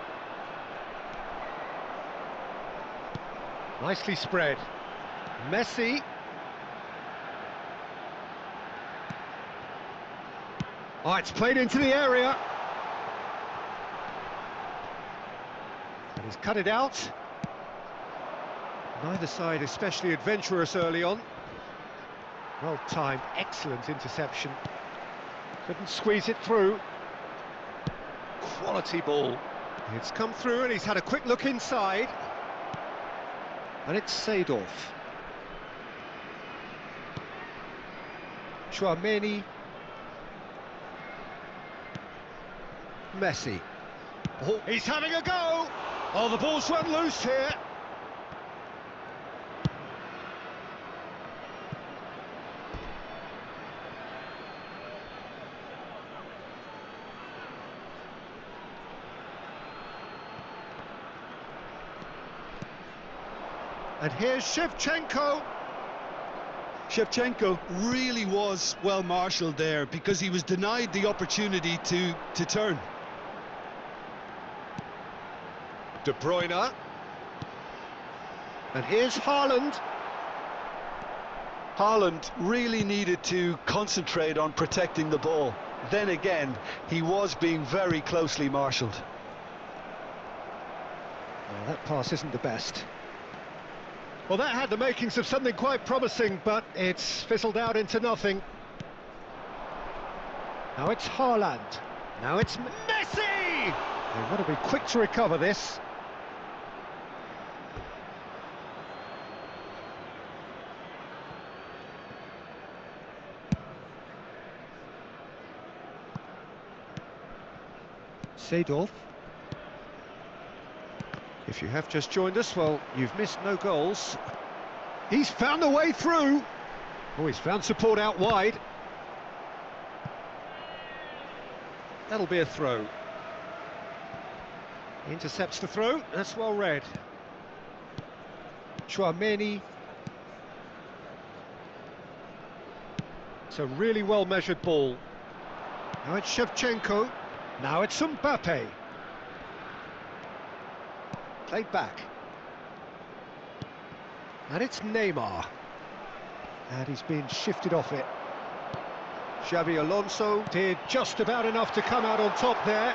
Nicely spread. Messi. Oh, it's played into the area. And he's cut it out. Neither side especially adventurous early on. Well timed, excellent interception. Couldn't squeeze it through. Quality ball. It's come through and he's had a quick look inside. And it's Seedorf. Chouameni. Messi. Oh, he's having a go! Oh, the ball's run loose here. And here's Shevchenko. Shevchenko really was well marshalled there because he was denied the opportunity to turn. De Bruyne. And here's Haaland. Haaland really needed to concentrate on protecting the ball. Then again, he was being very closely marshalled. Well, that pass isn't the best. Well, that had the makings of something quite promising, but it's fizzled out into nothing. Now it's Haaland. Now it's Messi! They want to be quick to recover this. Seedorf. If you have just joined us, well, you've missed no goals. He's found a way through. Oh, he's found support out wide. That'll be a throw. He intercepts the throw, that's well read. Chouameni. It's a really well measured ball. Now it's Shevchenko. Now it's Mbappe. Played back. And it's Neymar. And he's been shifted off it. Xavi Alonso did just about enough to come out on top there.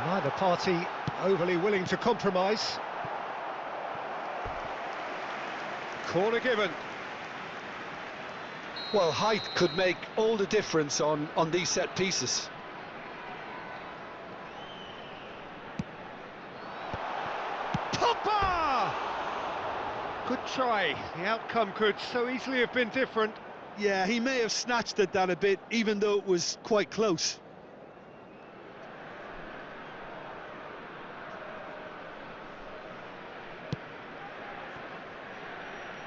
Neither party overly willing to compromise. Corner given. Well, height could make all the difference on these set pieces. Good try. The outcome could so easily have been different. Yeah, he may have snatched at that a bit, even though it was quite close.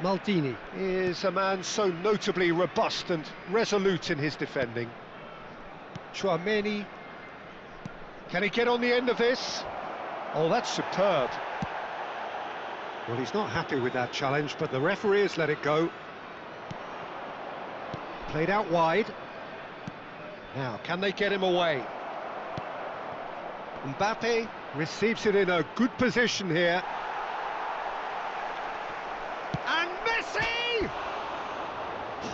Maldini is a man so notably robust and resolute in his defending. Chouameni. Can he get on the end of this? Oh, that's superb. Well, he's not happy with that challenge, but the referee has let it go. Played out wide. Now, can they get him away? Mbappe receives it in a good position here. And Messi!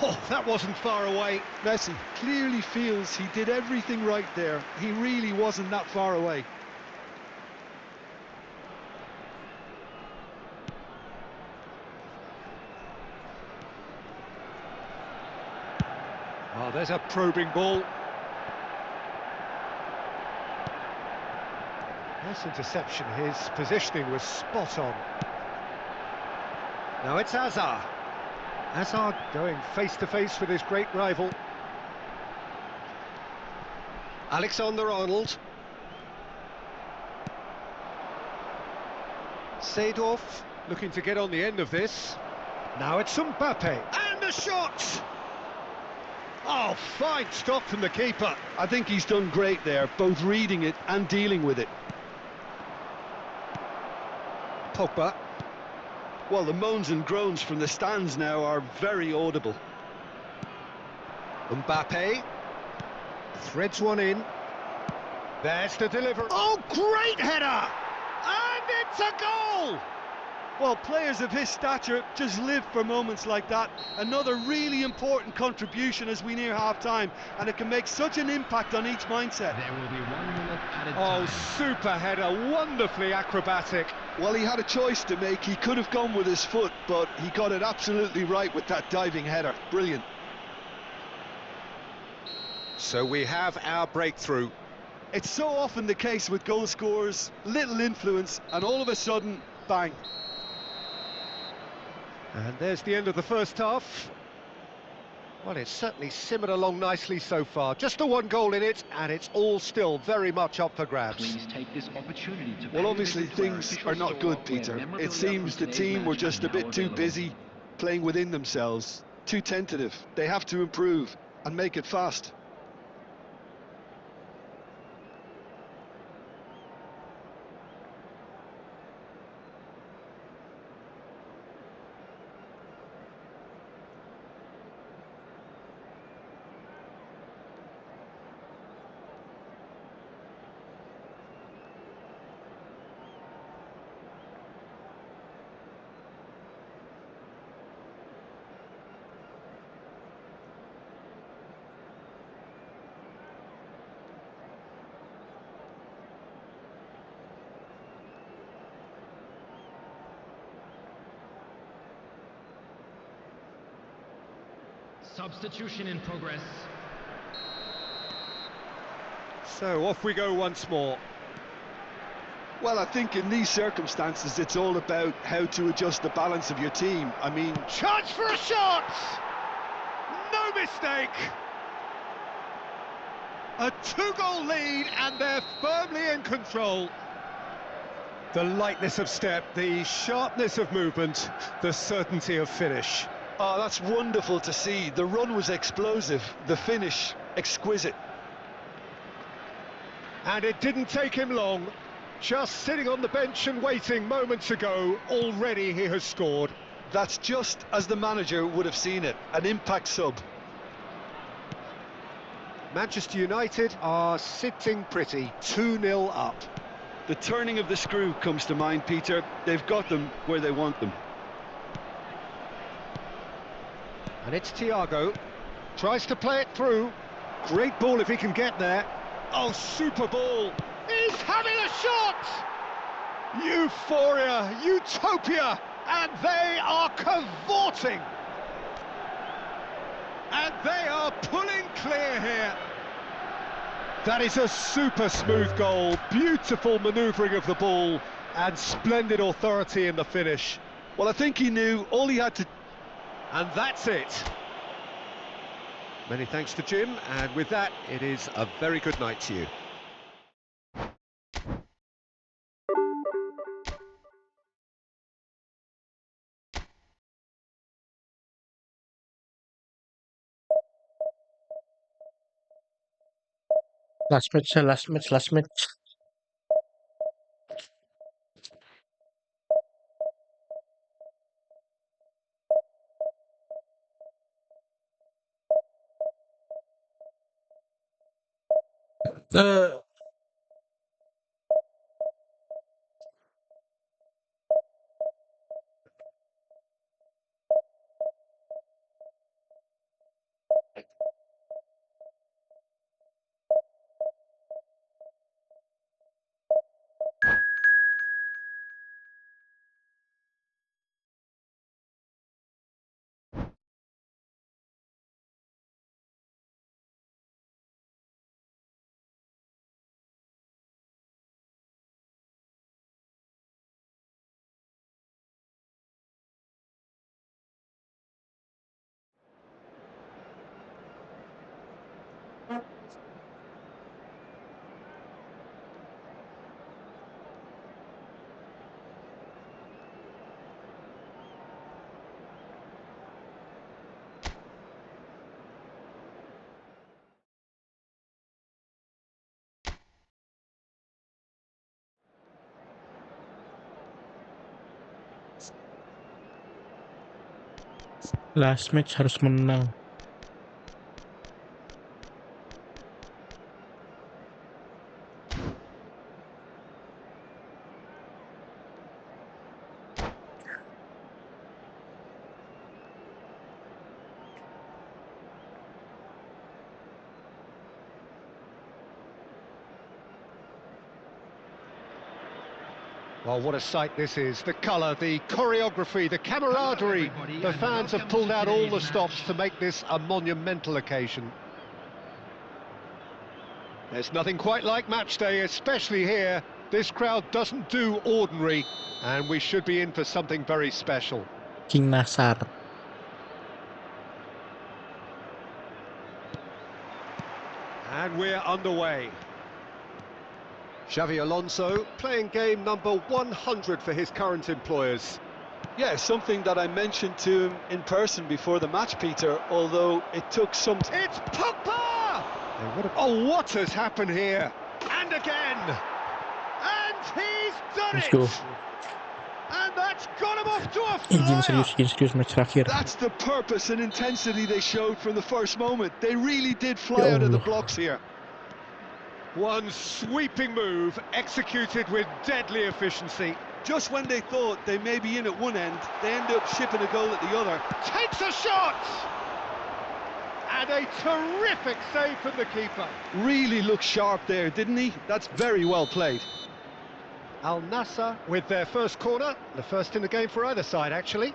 Oh, that wasn't far away. Messi clearly feels he did everything right there. He really wasn't that far away. Oh, there's a probing ball. Nice interception. His positioning was spot on. Now it's Hazard. Hazard going face-to-face with his great rival. Alexander-Arnold. Seedorf looking to get on the end of this. Now it's Mbappe. And the shot! Oh, fine stop from the keeper. I think he's done great there, both reading it and dealing with it. Pogba. Well, the moans and groans from the stands now are very audible. Mbappe threads one in. There's the delivery. Oh, great header! And it's a goal! Well, players of his stature just live for moments like that. Another really important contribution as we near half-time, and it can make such an impact on each mindset. There will be 1 minute added Oh, time. super header, wonderfully acrobatic. Well, he had a choice to make. He could have gone with his foot, but he got it absolutely right with that diving header. Brilliant. So we have our breakthrough. It's so often the case with goal scorers, little influence, and all of a sudden, bang. And there's the end of the first half. Well, it's certainly simmered along nicely so far. Just the one goal in it, and it's all still very much up for grabs. Please take this opportunity to Well, pay obviously visit to our things official are not store good, where Peter. memorabilia It seems from the today's team were match just are a bit now too available. busy, playing within themselves, too tentative. They have to improve and make it fast. Substitution in progress. So off we go once more. Well, I think in these circumstances, it's all about how to adjust the balance of your team. I mean, Chance for a shot! No mistake! A 2-goal lead, and they're firmly in control. The lightness of step, the sharpness of movement, the certainty of finish. oh, that's wonderful to see. The run was explosive, the finish exquisite. And it didn't take him long. Just sitting on the bench and waiting moments ago, already he has scored. That's just as the manager would have seen it, an impact sub. Manchester United are sitting pretty, 2-0 up. The turning of the screw comes to mind, Peter. They've got them where they want them. And it's Thiago. Tries to play it through. Great ball if he can get there. Oh, super ball. He's having a shot! Euphoria, utopia, and they are cavorting. And they are pulling clear here. That is a super smooth goal, beautiful manoeuvring of the ball, and splendid authority in the finish. Well, I think he knew all he had to... And that's it. Many thanks to Jim, and with that, it is a very good night to you. Last match. Eh, last match harus menang. Well, what a sight this is. The colour, the choreography, the camaraderie. The fans have pulled out all the stops to make this a monumental occasion. There's nothing quite like match day, especially here. This crowd doesn't do ordinary, and we should be in for something very special. King Nasar. And we're underway. Xavi Alonso playing game number 100 for his current employers. Yeah, something that I mentioned to him in person before the match, Peter, although it took some time. It's Pogba! Oh, what has happened here? And again! And he's done Let's it! go. And that's got him off to a Game flyer! serius match terakhir. That's the purpose and intensity they showed from the first moment. They really did fly out of the blocks here. One sweeping move executed with deadly efficiency. Just when they thought they may be in at one end, they end up shipping a goal at the other. Takes a shot! And a terrific save from the keeper. Really looked sharp there, didn't he? That's very well played. Al Nassr with their first corner, the first in the game for either side, actually.